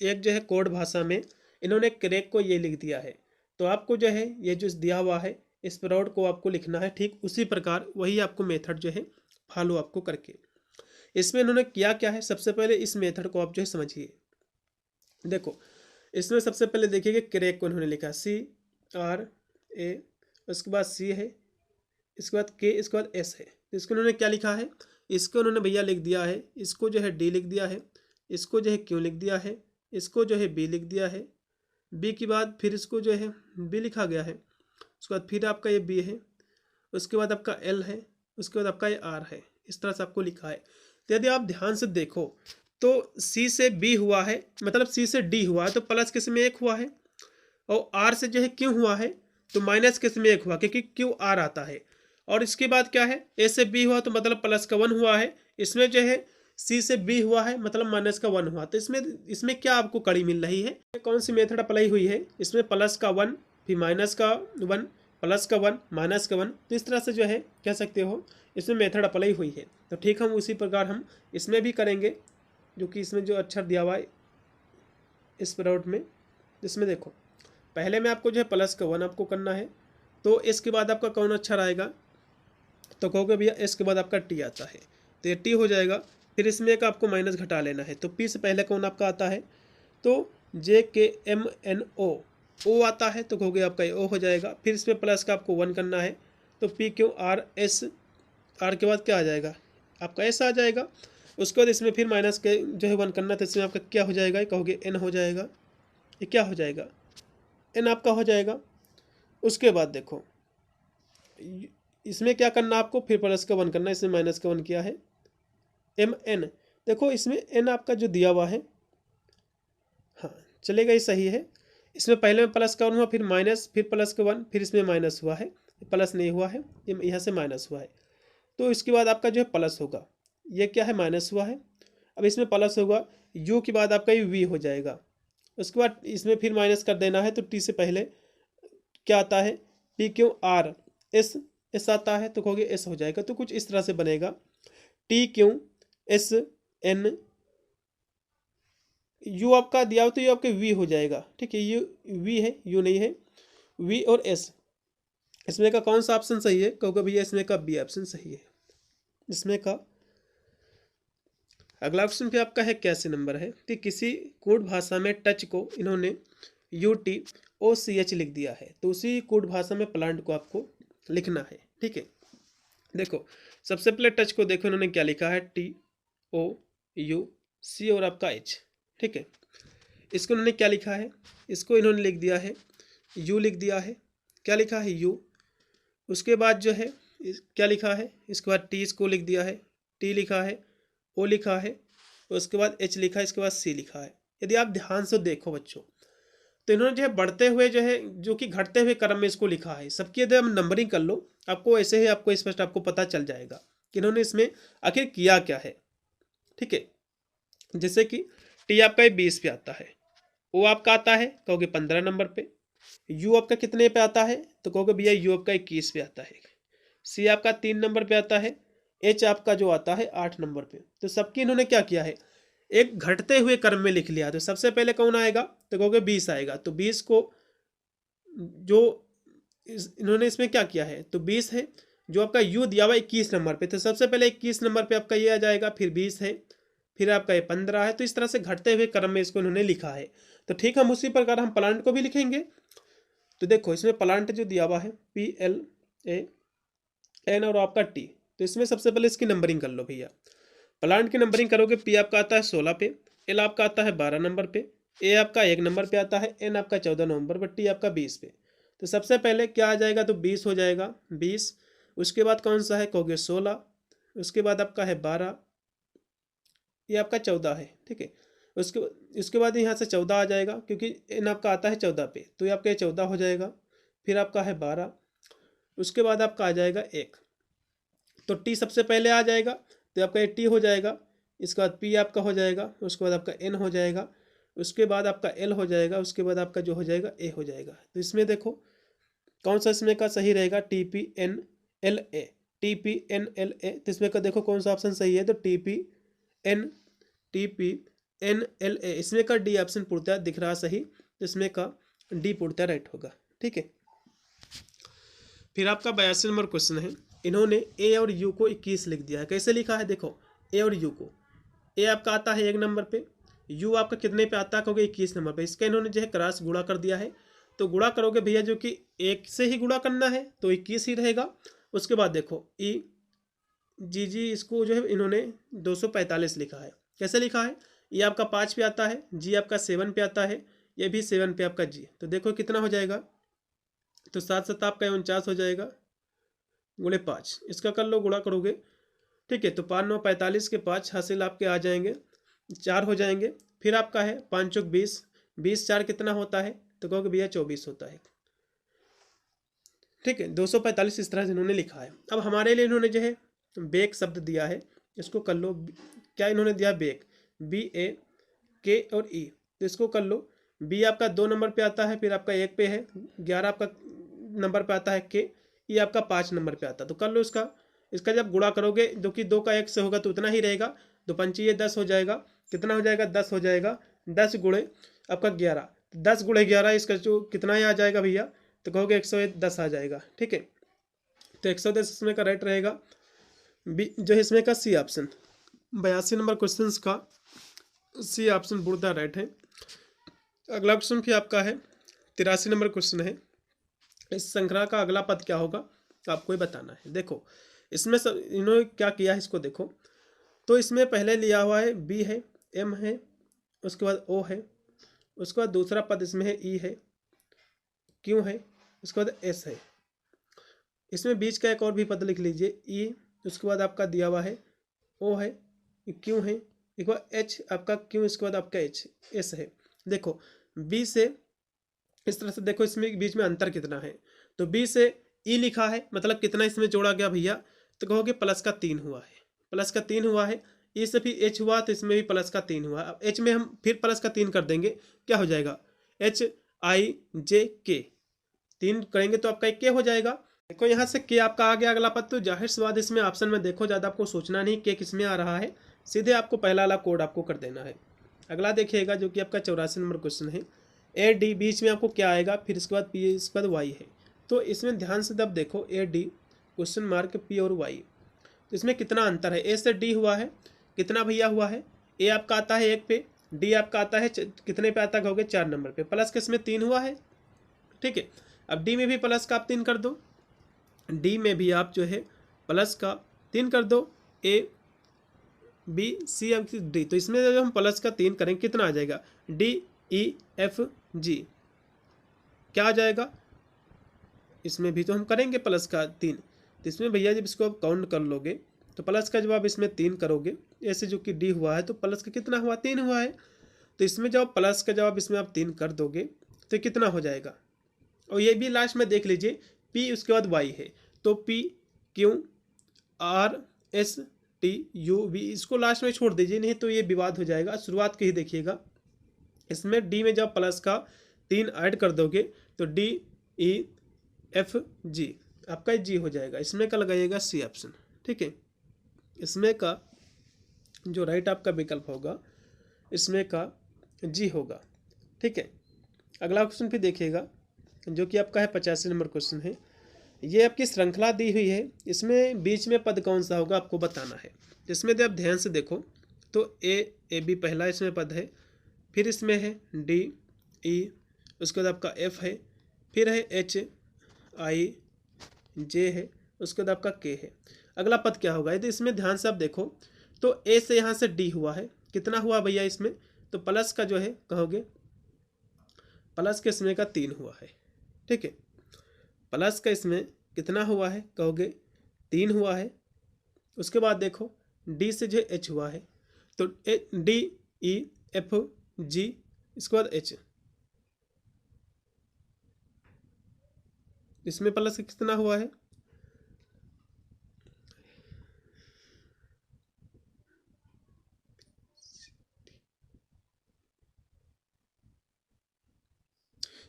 एक जो है कोड भाषा में इन्होंने क्रैक को ये लिख दिया है, तो आपको जो है ये जो दिया हुआ है इस प्रोड को आपको लिखना है, ठीक उसी प्रकार वही आपको मेथड जो है फॉलो आपको करके। इसमें इन्होंने किया क्या है, सबसे पहले इस मेथड को आप जो है समझिए। देखो इसमें सबसे पहले देखिए क्रैक को इन्होंने लिखा CRA, उसके बाद C है, इसके बाद K, इसके बाद S है। तो इसको उन्होंने क्या लिखा है, इसको उन्होंने भैया लिख दिया है, इसको जो है D लिख दिया है, इसको जो है Q लिख दिया है, इसको जो है B लिख दिया है, B के बाद फिर इसको जो है B लिखा गया है, उसके बाद फिर आपका ये B है, उसके बाद आपका L है, उसके बाद आपका ये R है। इस तरह से आपको लिखा है। तो यदि आप ध्यान से देखो तो C से B हुआ है, मतलब C से D हुआ है, तो प्लस किस में 1 हुआ है, और आर से जो है क्यू हुआ है तो माइनस किस में 1 हुआ, क्योंकि क्यू आर आता है। और इसके बाद क्या है, ए से बी हुआ तो मतलब प्लस का 1 हुआ है। इसमें जो है सी से बी हुआ है मतलब माइनस का 1 हुआ। तो इसमें क्या आपको कड़ी मिल रही है, कौन सी मेथड अप्लाई हुई है, इसमें प्लस का 1 फिर माइनस का 1 प्लस का 1 माइनस का 1, तो इस तरह से जो है कह सकते हो इसमें मेथड अप्लाई हुई है। तो ठीक, हम उसी प्रकार हम इसमें भी करेंगे, जो कि इसमें जो अक्षर दिया हुआ है इस प्रोडक्ट में, इसमें देखो पहले में आपको जो है प्लस का 1 आपको करना है, तो इसके बाद आपका कौन अक्षर आएगा, तो कहोगे भैया इसके बाद आपका टी आता है, तो ये टी हो जाएगा। फिर इसमें एक आपको माइनस घटा लेना है, तो पी से पहले कौन आपका आता है, तो जे के एम एन ओ आता है, तो कहोगे आपका ये ओ हो जाएगा। फिर इसमें प्लस का आपको 1 करना है, तो P Q R S, R के बाद क्या आ जाएगा आपका एस आ जाएगा। उसके बाद इसमें फिर माइनस के जो है 1 करना, तो इसमें आपका क्या हो जाएगा, कहोगे एन हो जाएगा, ये क्या हो जाएगा एन आपका हो जाएगा। उसके बाद देखो इसमें क्या करना आपको, फिर प्लस का 1 करना, इसमें माइनस का 1 किया है एम एन। देखो इसमें एन आपका जो दिया हुआ है, हाँ चलेगा, ये सही है। इसमें पहले में प्लस का 1 हुआ, फिर माइनस, फिर प्लस का 1, फिर इसमें माइनस हुआ है, प्लस नहीं हुआ है, ये यहाँ से माइनस हुआ है। तो इसके बाद आपका जो है प्लस होगा, ये क्या है माइनस हुआ है, अब इसमें प्लस होगा, यू के बाद आपका ये वी हो जाएगा। उसके बाद इसमें फिर माइनस कर देना है, तो टी से पहले क्या आता है, P Q R S, S आता है, तो कहोगे एस हो जाएगा। तो कुछ इस तरह से बनेगा, T Q S N, U आपका दिया हो तो ये आपके वी हो जाएगा, ठीक है, यू वी है, यू नहीं है, वी और एस। इसमें का कौन सा ऑप्शन सही है, कहोगे भैया इसमें का बी ऑप्शन सही है। इसमें का अगला ऑप्शन पे आपका है कैसे नंबर है, कि किसी कोड भाषा में टच को इन्होंने UTOCH लिख दिया है, तो उसी कोड भाषा में प्लांट को आपको लिखना है, ठीक है। देखो सबसे पहले टच को देखो इन्होंने क्या लिखा है, TOUC और आपका H, ठीक है। इसको इन्होंने क्या लिखा है, इसको इन्होंने लिख दिया है U, लिख दिया है, क्या लिखा है U। उसके बाद जो है क्या लिखा है, इसके बाद T इसको लिख दिया है, T लिखा है, O लिखा है, उसके बाद H लिखा है, इसके बाद C लिखा है। यदि आप ध्यान से देखो बच्चों, तो इन्होंने जो है बढ़ते हुए जो है, जो कि घटते हुए क्रम में इसको लिखा है। सबकी यदि आप नंबरिंग कर लो, आपको ऐसे ही आपको स्पष्ट आपको पता चल जाएगा कि इन्होंने इसमें आखिर किया क्या है, ठीक है। जैसे कि टी आपका 20 पे आता है, ओ आपका आता है कहोगे 15 नंबर पे, यू आपका कितने पे आता है, तो कहोगे भैया यू आपका 21 पे आता है, सी आपका 3 नंबर पे आता है, एच आपका जो आता है 8 नंबर पे। तो सबकी इन्होंने क्या किया है, एक घटते हुए क्रम में लिख लिया। तो सबसे पहले कौन आएगा, तो कहोगे 20 आएगा, तो 20 को जो इन्होंने इसमें क्या किया है, तो 20 है, जो आपका यू दिया हुआ 21 नंबर पे, तो सबसे पहले 21 नंबर पे आपका ये आ जाएगा, फिर 20 है, फिर आपका ये 15 है। तो इस तरह से घटते हुए क्रम में इसको इन्होंने लिखा है। तो ठीक, हम उसी प्रकार हम प्लांट को भी लिखेंगे। तो देखो इसमें प्लांट जो दिया हुआ है PLAN और आपका टी, तो इसमें सबसे पहले इसकी नंबरिंग कर लो भैया। प्लांट की नंबरिंग करोगे, पी आपका आता है 16 पे, एल आपका आता है 12 नंबर पे, ए आपका 1 नंबर पे आता है, एन आपका 14 नंबर पर, टी आपका 20 पे। तो सबसे पहले क्या आ जाएगा, तो 20 हो जाएगा, 20। उसके बाद कौन सा है, कहोगे 16, उसके बाद आपका है 12, ये आपका 14 है, ठीक है। उसके बाद यहाँ से 14 आ जाएगा, क्योंकि एन आपका आता है 14 पे, तो ये आपका 14 हो जाएगा। फिर आपका है 12, उसके बाद आपका आ जाएगा 1, तो टी सबसे पहले आ जाएगा, तो आपका ये टी हो जाएगा। इसके बाद पी आपका हो जाएगा, उसके बाद आपका एन हो जाएगा, उसके बाद आपका एल हो जाएगा, उसके बाद आपका जो हो जाएगा ए हो जाएगा। तो इसमें देखो कौन सा इसमें का सही रहेगा, TPNLA, TPNLA। तो इसमें का देखो कौन सा ऑप्शन सही है, तो TPNLA, इसमें का डी ऑप्शन पूर्णतः दिख रहा सही, तो इसमें का डी पूर्णतः राइट होगा, ठीक है। फिर आपका 82 नंबर क्वेश्चन है, इन्होंने ए और यू को 21 लिख दिया है। कैसे लिखा है, देखो ए और यू को, ए आपका आता है 1 नंबर पे, यू आपका कितने पे आता है, कहोगे 21 नंबर पे। इसका इन्होंने जो है क्रॉस गुणा कर दिया है। तो गुणा करोगे भैया, जो कि 1 से ही गुणा करना है, तो 21 ही रहेगा। उसके बाद देखो जी इसको जो है इन्होंने 245 लिखा है। कैसे लिखा है, ये आपका 5 पे आता है, जी आपका 7 पे आता है, ये भी 7 पे आपका जी। तो देखो कितना हो जाएगा, तो 7 7 आपका 49 हो जाएगा, गुणे 5, इसका कर लो, गुणा करोगे, ठीक है। तो 5 9 45 के 5 हासिल आपके आ जाएंगे, 4 हो जाएंगे। फिर आपका है 5 चौक 20, 20 4 कितना होता है तो कहोगे भैया 24 होता है। ठीक है, 245 इस तरह से इन्होंने लिखा है। अब हमारे लिए इन्होंने जो है बेक शब्द दिया है, इसको कर लो। क्या इन्होंने दिया? बेक, BAK और E, तो इसको कर लो। B आपका 2 नंबर पे आता है, फिर आपका 1 पे है, 11 आपका नंबर पे आता है K, E आपका 5 नंबर पे आता है। तो कर लो इसका जब गुणा करोगे, जो कि 2 का 1 से होगा तो उतना ही रहेगा, 2 पंची ये 10 हो जाएगा। कितना हो जाएगा? 10 हो जाएगा। 10 गुणे आपका 11, 10 गुणे 11 इसका जो कितना ही आ जाएगा भैया? तो कहोगे 110 आ जाएगा। ठीक है, तो 110 इसमें का राइट रहेगा। बी जो है इसमें का सी ऑप्शन, 82 नंबर क्वेश्चन का सी ऑप्शन बुढ़ द राइट है। अगला क्वेश्चन भी आपका है 83 नंबर क्वेश्चन है। इस श्रृंखला का अगला पद क्या होगा आपको ही बताना है। देखो इसमें सब इन्होंने क्या किया है, इसको देखो। तो इसमें पहले लिया हुआ है B है, M है, उसके बाद O है, उसके बाद दूसरा पद इसमें है E है, Q है, उसके बाद S है। इसमें बीच का एक और भी पद लिख लीजिए E, उसके बाद आपका दिया हुआ है O है, Q है, एक बार H आपका Q, इसके बाद आपका H, S है। देखो B से इस तरह से देखो, इसमें बीच में अंतर कितना है। तो B से E लिखा है, मतलब कितना इसमें जोड़ा गया भैया? तो कहोगे प्लस का 3 हुआ है, प्लस का 3 हुआ है। E से भी H हुआ तो इसमें भी प्लस का 3 हुआ। अब H में हम फिर प्लस का 3 कर देंगे, क्या हो जाएगा? HIJK, 3 करेंगे तो आपका 1 हो जाएगा। देखो यहाँ से के आपका आ गया अगला पद। तो जाहिर सी बात इसमें ऑप्शन में देखो ज़्यादा आपको सोचना नहीं के किस में आ रहा है, सीधे आपको पहला वाला कोड आपको कर देना है। अगला देखिएगा जो कि आपका 84 नंबर क्वेश्चन है। AD बीच में आपको क्या आएगा, फिर इसके बाद P, इसके बाद Y है। तो इसमें ध्यान से तब देखो AD क्वेश्चन मार्क P और Y, तो इसमें कितना अंतर है? A से D हुआ है, कितना भैया हुआ है? A आपका आता है 1 पे, D आपका आता है कितने पे आता है कहोगे? 4 नंबर पे। प्लस के इसमें 3 हुआ है। ठीक है, अब D में भी प्लस का आप 3 कर दो, D में भी आप जो है प्लस का 3 कर दो, A B C D। तो इसमें जब हम प्लस का 3 करेंगे कितना आ जाएगा? D E F G, क्या आ जाएगा? इसमें भी तो हम करेंगे प्लस का 3। तो इसमें भैया जब इसको आप काउंट कर लोगे तो प्लस का जवाब इसमें 3 करोगे, ऐसे जो कि D हुआ है तो प्लस का कितना हुआ? 3 हुआ है। तो इसमें जब प्लस का जवाब इसमें आप 3 कर दोगे तो कितना हो जाएगा? और ये भी लास्ट में देख लीजिए P उसके बाद Y है, तो P Q R S T U V, इसको लास्ट में छोड़ दीजिए, नहीं तो ये विवाद हो जाएगा। शुरुआत के ही देखिएगा, इसमें D में जब प्लस का 3 ऐड कर दोगे तो D E F G, आपका G हो जाएगा। इसमें का लगाइएगा C ऑप्शन। ठीक है, इसमें का जो राइट आपका विकल्प होगा इसमें का G होगा। ठीक है, अगला क्वेश्चन भी देखिएगा जो कि आपका है 85 नंबर क्वेश्चन है। ये आपकी श्रृंखला दी हुई है, इसमें बीच में पद कौन सा होगा आपको बताना है। इसमें तो आप ध्यान से देखो, तो A B पहला इसमें पद है, फिर इसमें है D E, उसके बाद आपका F है, फिर है H I J है, उसके बाद आपका K है। अगला पद क्या होगा? यदि इसमें ध्यान से आप देखो तो A से यहाँ से D हुआ है, कितना हुआ भैया इसमें? तो प्लस का जो है कहोगे प्लस के इसमें का 3 हुआ है। ठीक है, प्लस का इसमें कितना हुआ है कहोगे? 3 हुआ है। उसके बाद देखो D से जो H हुआ है, तो D E F G, इसके बाद H, इसमें प्लस का कितना हुआ है?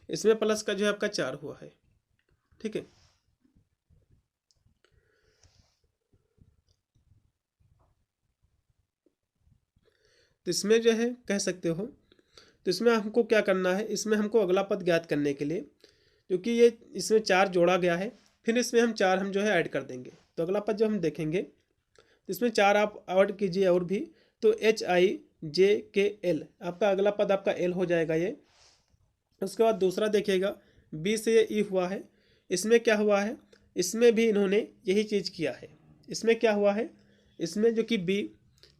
इसमें प्लस का जो है आपका 4 हुआ है। ठीक है, तो इसमें जो है कह सकते हो, तो इसमें हमको क्या करना है, इसमें हमको अगला पद ज्ञात करने के लिए, क्योंकि ये इसमें 4 जोड़ा गया है, फिर इसमें हम 4 हम जो है ऐड कर देंगे। तो अगला पद जो हम देखेंगे तो इसमें 4 आप ऐड कीजिए और भी, तो HIJKL, आपका अगला पद आपका L हो जाएगा ये। उसके बाद दूसरा देखिएगा B से ये E हुआ है, इसमें क्या हुआ है? इसमें भी इन्होंने यही चीज़ किया है। इसमें क्या हुआ है? इसमें जो कि B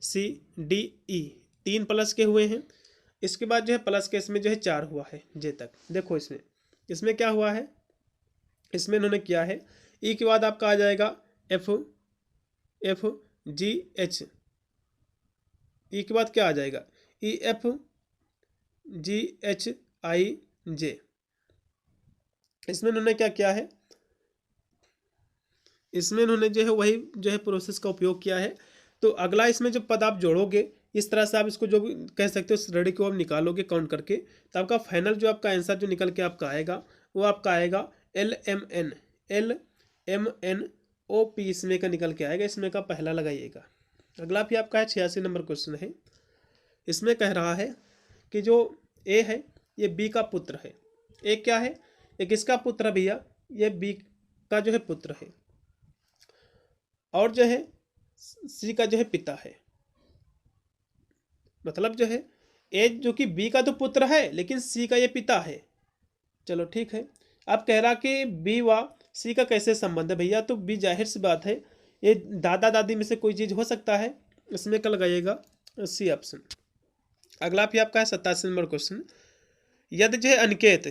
C D E 3 plus के हुए हैं, इसके बाद जो है प्लस के इसमें जो है 4 हुआ है J तक। देखो इसमें क्या हुआ है? इसमें इन्होंने किया है E के बाद आपका आ जाएगा F G H, E के बाद क्या आ जाएगा? E F G H I J, इसमें इन्होंने क्या किया है, इसमें इन्होंने जो है वही जो है प्रोसेस का उपयोग किया है। तो अगला इसमें जो पद आप जोड़ोगे, इस तरह से आप इसको जो भी कह सकते हो इस रेडी को आप निकालोगे काउंट करके, तो आपका फाइनल जो आपका आंसर जो निकल के आपका आएगा वो आपका आएगा LMN इसमें का निकल के आएगा, इसमें का पहला लगाइएगा। अगला भी आपका है 86 नंबर क्वेश्चन है। इसमें कह रहा है कि जो ए है ये बी का पुत्र है। ए क्या है, ये किसका पुत्र है भैया, ये बी का जो है पुत्र है, और जो है सी का जो है पिता है। मतलब जो है ए जो कि बी का तो पुत्र है लेकिन सी का ये पिता है। चलो ठीक है। अब कह रहा कि बी व सी का कैसे संबंध है भैया, तो बी जाहिर सी बात है ये दादा दादी में से कोई चीज़ हो सकता है, इसमें क्या लगाइएगा, सी ऑप्शन। अगला भी आपका है 87 नंबर क्वेश्चन। यदि जो है अनिकेत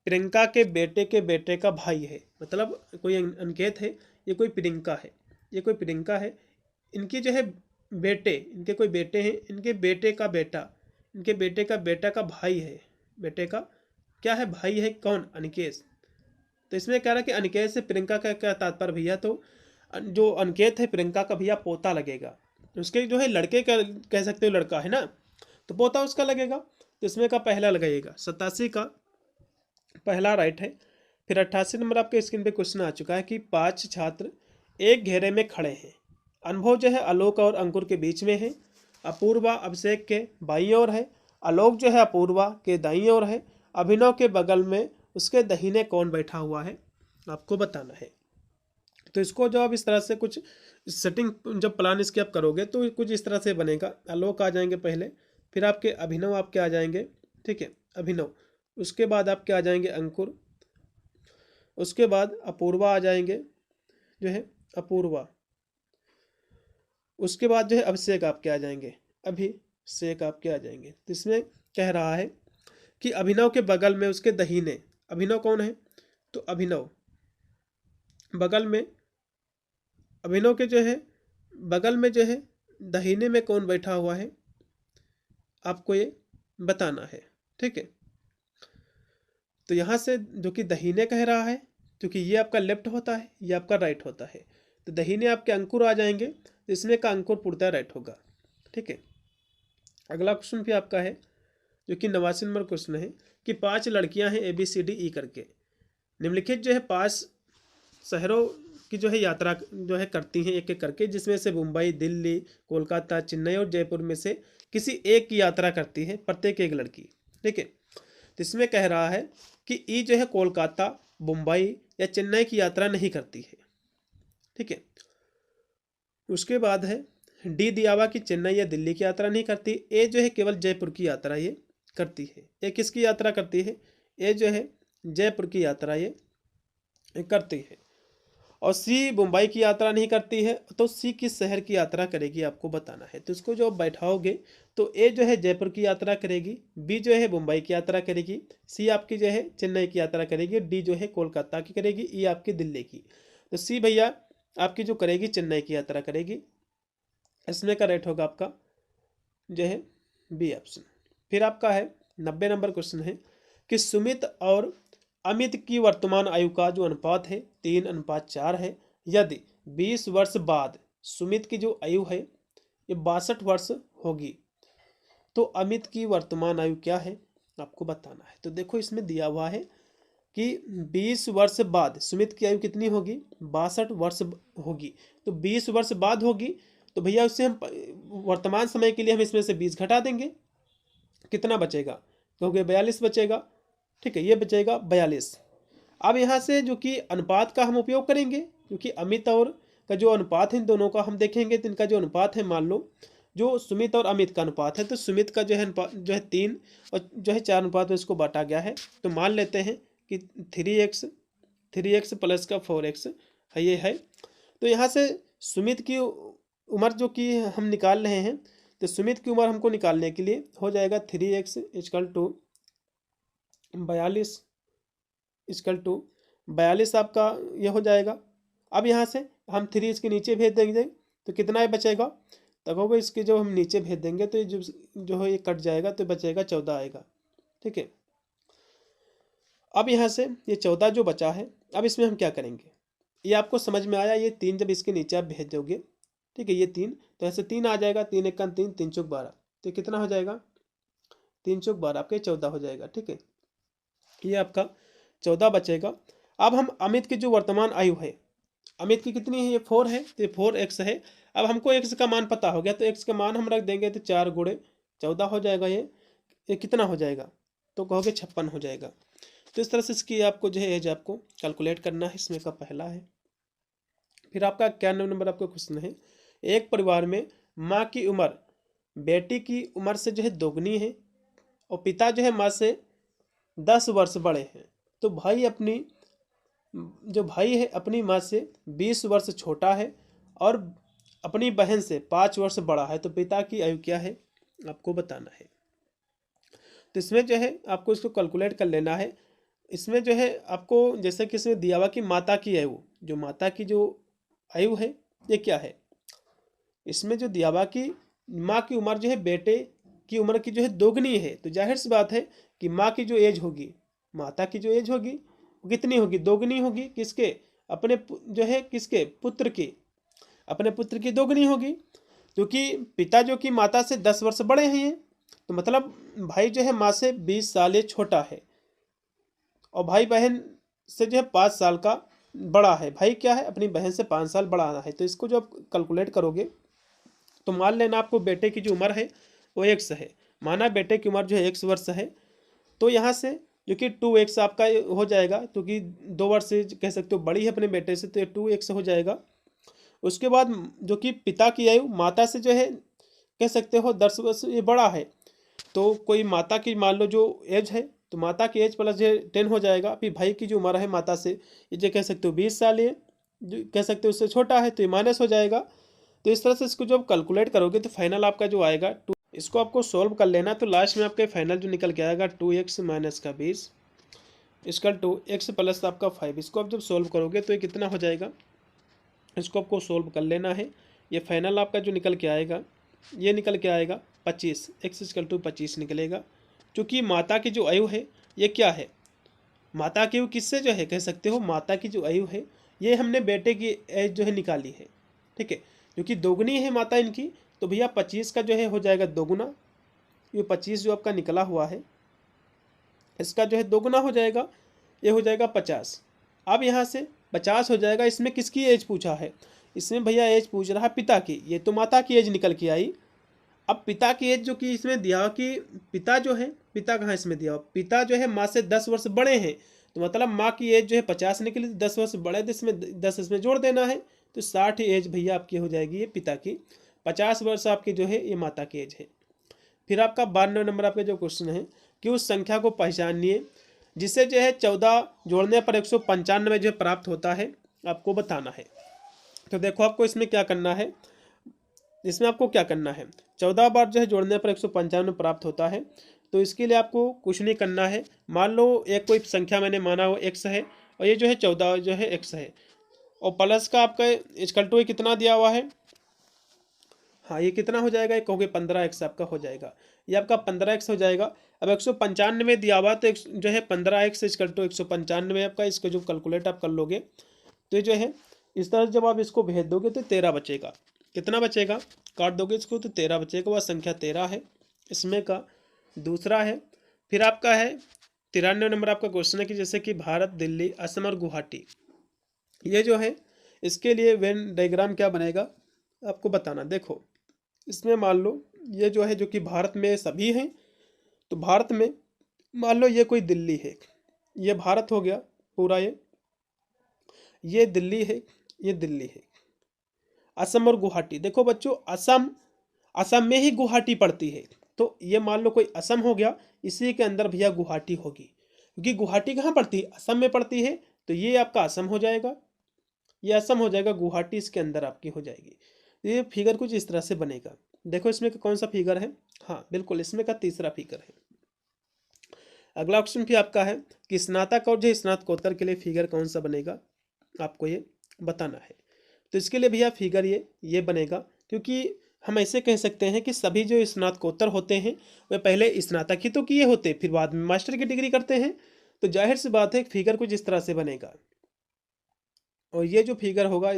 प्रियंका के बेटे का भाई है, मतलब कोई अनिकेत है, ये कोई प्रियंका है, ये कोई प्रियंका है, इनकी जो है बेटे, इनके कोई बेटे हैं, इनके बेटे का बेटा, इनके बेटे का बेटा का भाई है, बेटे का क्या है, भाई है, कौन, अनिकेत। तो इसमें कह रहा है कि अनिकेत से प्रियंका का क्या तात्पर्य भैया, तो जो अनिकेत है प्रियंका का भैया पोता लगेगा, उसके जो है लड़के का कह सकते हो लड़का है ना, तो पोता उसका लगेगा। तो इसमें का पहला लगाइएगा, 87 का पहला राइट है। फिर 88 नंबर आपके स्क्रीन पे क्वेश्चन आ चुका है कि 5 छात्र एक घेरे में खड़े हैं। अनुभव जो है आलोक और अंकुर के बीच में है, अपूर्वा अभिषेक के बाईं ओर है, आलोक जो है अपूर्वा के दाईं ओर है, अभिनव के बगल में उसके दाहिने कौन बैठा हुआ है, आपको बताना है। तो इसको जब आप इस तरह से कुछ सेटिंग जब प्लान इसके आप करोगे तो कुछ इस तरह से बनेगा। आलोक आ जाएंगे पहले, फिर आपके अभिनव आपके आ जाएंगे, ठीक है, अभिनव, उसके बाद आपके आ जाएंगे अंकुर, उसके बाद अपूर्वा आ जाएंगे जो है अपूर्वा, उसके बाद जो है अभिषेक आपके आ जाएंगे, अभिषेक आपके आ जाएंगे। तो इसमें कह रहा है कि अभिनव के बगल में उसके दाहिने, अभिनव कौन है, तो अभिनव बगल में, अभिनव के जो है बगल में जो है दाहिने में कौन बैठा हुआ है, आपको ये बताना है, ठीक है। तो यहाँ से जो कि दाहिने कह रहा है, क्योंकि ये आपका लेफ्ट होता है, ये आपका राइट होता है, तो दाहिने आपके अंकुर आ जाएंगे, तो इसमें का अंकुर पूर्णतः राइट होगा, ठीक है। अगला क्वेश्चन भी आपका है जो कि 89 नंबर क्वेश्चन है कि 5 लड़कियां हैं ABCDE करके, निम्नलिखित जो है 5 शहरों की जो है यात्रा जो है करती हैं एक एक करके, जिसमें से मुंबई, दिल्ली, कोलकाता, चेन्नई और जयपुर में से किसी एक की यात्रा करती है प्रत्येक एक लड़की, ठीक है। तो इसमें कह रहा है कि ई जो है कोलकाता, मुंबई या चेन्नई की यात्रा नहीं करती है, ठीक है। उसके बाद है डी दिया हुआ कि चेन्नई या दिल्ली की यात्रा नहीं करती। ए जो है केवल जयपुर की यात्रा ये करती है। ए किसकी यात्रा करती है, ए जो है जयपुर की यात्रा ये करती है। और सी मुंबई की यात्रा नहीं करती है, तो सी किस शहर की यात्रा करेगी आपको बताना है। तो इसको जो आप बैठाओगे तो ए जो है जयपुर की यात्रा करेगी, बी जो है मुंबई की यात्रा करेगी, सी आपकी जो है चेन्नई की यात्रा करेगी, डी जो है कोलकाता की करेगी, ई आपकी दिल्ली की। तो सी भैया आपकी जो करेगी चेन्नई की यात्रा करेगी। इसमें का रेट होगा आपका जो है बी ऑप्शन। फिर आपका है 90 नंबर क्वेश्चन है कि सुमित और अमित की वर्तमान आयु का जो अनुपात है 3:4 है। यदि 20 वर्ष बाद सुमित की जो आयु है ये 62 वर्ष होगी, तो अमित की वर्तमान आयु क्या है आपको बताना है। तो देखो इसमें दिया हुआ है कि 20 वर्ष बाद सुमित की आयु कितनी होगी, 62 वर्ष होगी। तो 20 वर्ष बाद होगी तो भैया उससे हम वर्तमान समय के लिए हम इसमें से 20 घटा देंगे, कितना बचेगा, क्योंकि 42 बचेगा, ठीक है, ये बचेगा 42। अब यहाँ से जो कि अनुपात का हम उपयोग करेंगे, क्योंकि अमित और का जो अनुपात है इन दोनों का हम देखेंगे, तो इनका जो अनुपात है, मान लो जो सुमित और अमित का अनुपात है, तो सुमित का जो है अनुपात जो है 3 और जो है 4 अनुपात में इसको बांटा गया है। तो मान लेते हैं कि 3x प्लस का 4x है ये है। तो यहाँ से सुमित की उम्र जो कि हम निकाल रहे हैं, तो सुमित की उम्र हमको निकालने के लिए हो जाएगा 3x = 42 आपका ये हो जाएगा। अब यहाँ से हम 3 इसके नीचे भेज देंगे तो कितना बचेगा, तब होगा इसके जो हम नीचे भेज देंगे तो जो है ये कट जाएगा, तो बचेगा 14 आएगा, ठीक है। अब यहाँ से ये 14 जो बचा है, अब इसमें हम क्या करेंगे, ये आपको समझ में आया। ये 3 जब इसके नीचे आप भेज दोगे, ठीक है, ये 3 तो ऐसे 3 आ जाएगा, 3 1 3, 3 चौक 12, तो कितना हो जाएगा, 3 चौक 12 आपके 14 हो जाएगा। ठीक है, ये आपका 14 बचेगा। अब हम अमित की जो वर्तमान आयु है, अमित की कितनी है, ये 4 है, तो ये 4x है। अब हमको x का मान पता हो गया, तो x का मान हम रख देंगे, तो 4 गुणे 14 हो जाएगा। ये कितना हो जाएगा, तो कहोगे 56 हो जाएगा। तो इस तरह से इसकी आपको जो है एज आपको कैलकुलेट करना है, इसमें का पहला है। फिर आपका 91 नंबर आपका क्वेश्चन है, एक परिवार में माँ की उम्र बेटी की उम्र से जो है दोगुनी है और पिता जो है माँ से 10 वर्ष बड़े हैं, तो भाई है अपनी माँ से 20 वर्ष छोटा है और अपनी बहन से 5 वर्ष बड़ा है, तो पिता की आयु क्या है आपको बताना है। तो इसमें जो है आपको इसको कैलकुलेट कर लेना है। इसमें जो है आपको जैसे कि इसमें दिया हुआ कि माता की आयु, जो माता की जो आयु है ये क्या है, इसमें जो दिया हुआ कि माँ की उम्र जो है बेटे की उम्र की जो है दोगुनी है, तो जाहिर सी बात है कि माँ की जो एज होगी, माता की जो एज होगी वो कितनी होगी, दोगुनी होगी। किसके, अपने जो है किसके, पुत्र की, अपने पुत्र की दोगुनी होगी, क्योंकि पिता जो कि माता से 10 वर्ष बड़े हैं, तो मतलब भाई जो है माँ से 20 साल छोटा है और भाई बहन से जो है 5 साल का बड़ा है। भाई क्या है, अपनी बहन से 5 साल बड़ा है। तो इसको जो आप कैलकुलेट करोगे तो मान लेना आपको बेटे की जो उम्र है वो x है, माना बेटे की उम्र जो है x वर्ष है, तो यहाँ से जो कि 2x आपका हो जाएगा, क्योंकि 2 वर्ष से कह सकते हो बड़ी है अपने बेटे से, तो ये 2x हो जाएगा। उसके बाद जो कि पिता की आयु माता से जो है कह सकते हो 10 वर्ष ये बड़ा है, तो कोई माता की मान लो जो एज है, तो माता की एज प्लस जो 10 हो जाएगा। फिर भाई की जो उम्र है माता से ये जो कह सकते हो 20 साल, ये जो कह सकते हो उससे छोटा है, तो ये माइनस हो जाएगा। तो इस तरह से इसको जब कैलकुलेट करोगे तो फाइनल आपका जो आएगा इसको आपको सोल्व कर लेना, तो लास्ट में आपका फाइनल जो निकल के आएगा 2x माइनस का 20 इसका 2x प्लस आपका 5। इसको आप जब सोल्व करोगे तो ये कितना हो जाएगा, इसको आपको सोल्व कर लेना है। ये फाइनल आपका जो निकल के आएगा ये निकल के आएगा 25, x इक्वल टू 25 निकलेगा। क्योंकि माता की जो आयु है ये क्या है, माता की आयु किससे जो है कह सकते हो, माता की जो आयु है ये हमने बेटे की एज जो है निकाली है। ठीक है, क्योंकि दोगुनी है माता इनकी, तो भैया 25 का जो है हो जाएगा दोगुना। ये 25 जो आपका निकला हुआ है इसका जो है दोगुना हो जाएगा, ये हो जाएगा 50। अब यहाँ से 50 हो जाएगा। इसमें किसकी एज पूछा है, इसमें भैया एज पूछ रहा है पिता की, ये तो माता की एज निकल के आई। अब पिता की एज जो कि इसमें दिया कि पिता जो है, पिता कहाँ इसमें दिया, पिता जो है माँ से 10 वर्ष बड़े हैं, तो मतलब माँ की एज जो है 50 निकली, 10 वर्ष बड़े, तो इसमें 10 इसमें जोड़ देना है, तो 60 एज भैया आपकी हो जाएगी ये पिता की। 50 वर्ष आपकी जो है ये माता की एज है। फिर आपका 92 नंबर आपका जो क्वेश्चन है कि उस संख्या को पहचानिए जिसे जो है 14 जोड़ने पर 195 जो है प्राप्त होता है, आपको बताना है। तो देखो आपको इसमें क्या करना है, इसमें आपको क्या करना है, 14 बार जो है जोड़ने पर 195 प्राप्त होता है। तो इसके लिए आपको कुछ नहीं करना है। मान लो एक कोई संख्या मैंने माना वो x है और ये जो है 14 जो है x है, और प्लस का आपका इक्वल टू कितना दिया हुआ है, हाँ ये कितना हो जाएगा, ये कहोगे 15x आपका हो जाएगा, ये आपका 15x हो जाएगा। अब 195 दिया हुआ तो जो है 15x इक्वल टू 195 आपका, इसको जो कैलकुलेट आप कर लोगे तो ये जो है इस तरह जब आप इसको भेज दोगे तो 13 बचेगा। कितना बचेगा, काट दोगे इसको तो 13 बचेगा, वह संख्या 13 है इसमें का दूसरा है। फिर आपका है 93 नंबर आपका क्वेश्चन है कि जैसे कि भारत, दिल्ली, असम और गुवाहाटी, ये जो है इसके लिए वेन डायग्राम क्या बनेगा आपको बताना। देखो इसमें मान लो ये जो है जो कि भारत में सभी हैं, तो भारत में मान लो ये कोई दिल्ली है, ये भारत हो गया पूरा, ये दिल्ली है, ये दिल्ली है। असम और गुवाहाटी, देखो बच्चों असम में ही गुवाहाटी पड़ती है, तो ये मान लो कोई असम हो गया, इसी के अंदर भैया गुवाहाटी होगी, क्योंकि गुवाहाटी कहाँ पड़ती है, असम में पड़ती है, तो ये आपका असम हो जाएगा, ये असम हो जाएगा, गुवाहाटी इसके अंदर आपकी हो जाएगी। ये फिगर कुछ इस तरह से बनेगा। देखो इसमें कौन सा फिगर है, हाँ बिल्कुल इसमें का तीसरा फिगर है। अगला क्वेश्चन भी आपका है कि स्नातक और जो स्नातकोत्तर के लिए फिगर कौन सा बनेगा, आपको ये बताना है। तो इसके लिए भैया फिगर ये बनेगा, क्योंकि हम ऐसे कह सकते हैं कि सभी जो स्नातकोत्तर होते हैं वे पहले स्नातक ही तो किए होते, फिर बाद में मास्टर की डिग्री करते हैं। तो जाहिर सी बात है फिगर कुछ इस तरह से बनेगा, और ये जो फिगर होगा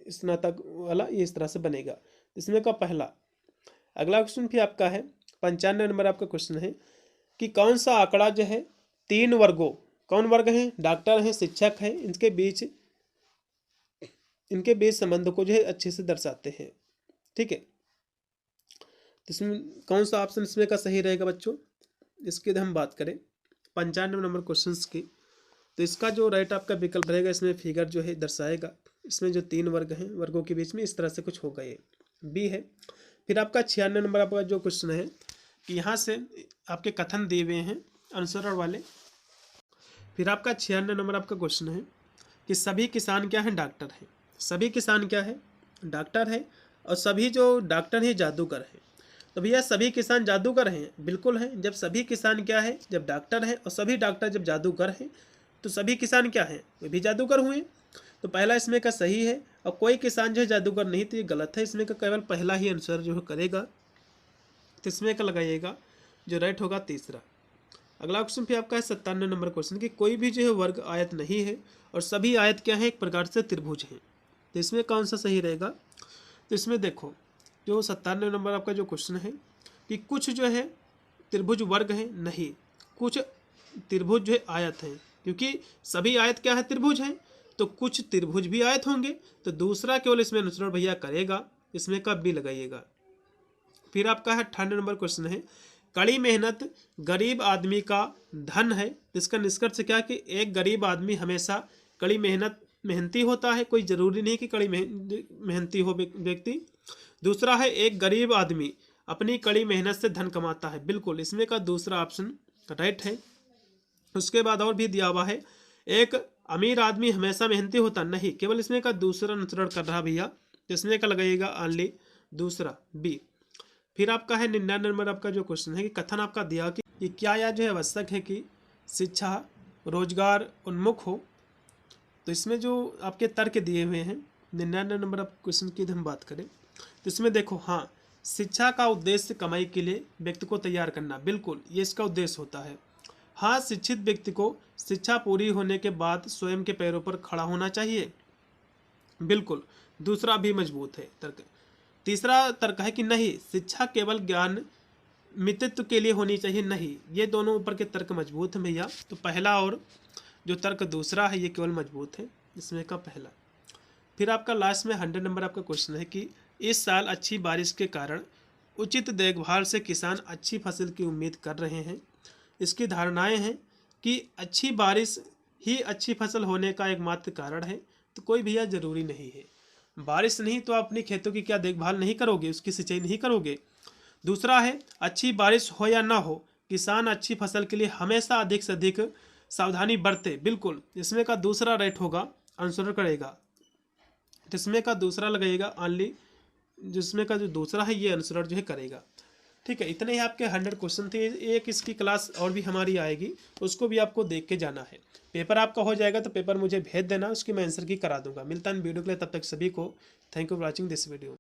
स्नातक वाला ये इस तरह से बनेगा। इसमें का पहला। अगला क्वेश्चन भी आपका है 95 नंबर आपका क्वेश्चन है कि कौन सा आंकड़ा जो है 3 वर्गों, कौन वर्ग हैं, डॉक्टर हैं, शिक्षक हैं, इनके बीच संबंध को जो है अच्छे से दर्शाते हैं। ठीक है, तो इसमें कौन सा ऑप्शन इसमें का सही रहेगा बच्चों, इसकी हम बात करें 95 नंबर क्वेश्चन की, तो इसका जो राइट आपका विकल्प रहेगा इसमें फिगर जो है दर्शाएगा, इसमें जो 3 वर्ग हैं वर्गों के बीच में इस तरह से कुछ होगा, ये बी है। फिर आपका 96 नंबर आपका जो क्वेश्चन है कि यहाँ से आपके कथन दिए हुए हैं अनुसरण वाले। फिर आपका 96 नंबर आपका क्वेश्चन है कि सभी किसान क्या हैं, डॉक्टर हैं। सभी किसान क्या है, डॉक्टर है, और सभी जो डॉक्टर हैं जादूगर हैं। तो भैया सभी किसान जादूगर हैं, बिल्कुल हैं। जब सभी किसान क्या है, जब डॉक्टर हैं, और सभी डॉक्टर जब जादूगर हैं, तो सभी किसान क्या हैं, वे भी जादूगर हुए। तो पहला इसमें का सही है, और कोई किसान जो है जादूगर नहीं, तो ये गलत है। इसमें का केवल पहला ही आंसर जो है करेगा, तो इसमें का लगाइएगा जो राइट होगा तीसरा। अगला क्वेश्चन भी आपका है 97 नंबर क्वेश्चन कि कोई भी जो है वर्ग आयत नहीं है और सभी आयत क्या है, एक प्रकार से त्रिभुज हैं। तो इसमें कौन सा सही रहेगा, तो इसमें देखो जो 97 नंबर आपका जो क्वेश्चन है कि कुछ जो है त्रिभुज वर्ग है, नहीं, कुछ त्रिभुज जो है आयत हैं, क्योंकि सभी आयत क्या है, त्रिभुज हैं, तो कुछ त्रिभुज भी आयत होंगे। तो दूसरा केवल इसमें अनुसरण भैया करेगा, इसमें का बी लगाइएगा। फिर आपका है 98 नंबर क्वेश्चन है कड़ी मेहनत गरीब आदमी का धन है। इसका निष्कर्ष क्या कि एक गरीब आदमी हमेशा कड़ी मेहनती होता है, कोई जरूरी नहीं कि कड़ी मेहनती हो व्यक्ति। दूसरा है एक गरीब आदमी अपनी कड़ी मेहनत से धन कमाता है, बिल्कुल इसमें का दूसरा ऑप्शन राइट है। उसके बाद और भी दिया हुआ है एक अमीर आदमी हमेशा मेहनती होता, नहीं, केवल इसमें का दूसरा अनुसरण कर रहा भैया, तो इसमें का लगेगा ओनली दूसरा बी। फिर आपका है 99 नंबर आपका जो क्वेश्चन है कि कथन आपका दिया कि क्या यह जो है आवश्यक है कि शिक्षा रोजगार उन्मुख हो। तो इसमें जो आपके तर्क दिए हुए हैं 99 नंबर आप क्वेश्चन की हम बात करें तो इसमें देखो, हाँ, शिक्षा का उद्देश्य कमाई के लिए व्यक्ति को तैयार करना, बिल्कुल ये इसका उद्देश्य होता है। हाँ, शिक्षित व्यक्ति को शिक्षा पूरी होने के बाद स्वयं के पैरों पर खड़ा होना चाहिए, बिल्कुल दूसरा भी मजबूत है तर्क। तीसरा तर्क है कि नहीं, शिक्षा केवल ज्ञान मितत्व के लिए होनी चाहिए, नहीं, ये दोनों ऊपर के तर्क मजबूत हैं भैया। तो पहला और जो तर्क दूसरा है ये केवल मजबूत है, इसमें का पहला। फिर आपका लास्ट में 100 नंबर आपका क्वेश्चन है कि इस साल अच्छी बारिश के कारण उचित देखभाल से किसान अच्छी फसल की उम्मीद कर रहे हैं। इसकी धारणाएं हैं कि अच्छी बारिश ही अच्छी फसल होने का एकमात्र कारण है। तो कोई भैया जरूरी नहीं है, बारिश नहीं तो आप अपनी खेतों की क्या देखभाल नहीं करोगे, उसकी सिंचाई नहीं करोगे। दूसरा है अच्छी बारिश हो या ना हो, किसान अच्छी फसल के लिए हमेशा अधिक से अधिक सावधानी बरते, बिल्कुल इसमें का दूसरा राइट होगा, अनुसरण करेगा। तो इसमें का दूसरा लगेगा ओनली, जिसमें का जो दूसरा है ये अनुसरण जो है करेगा। ठीक है, इतने ही आपके 100 क्वेश्चन थे। एक इसकी क्लास और भी हमारी आएगी, उसको भी आपको देख के जाना है। पेपर आपका हो जाएगा तो पेपर मुझे भेज देना, उसकी मैं आंसर की करा दूंगा। मिलता है वीडियो के लिए, तब तक सभी को thank you for watching this video.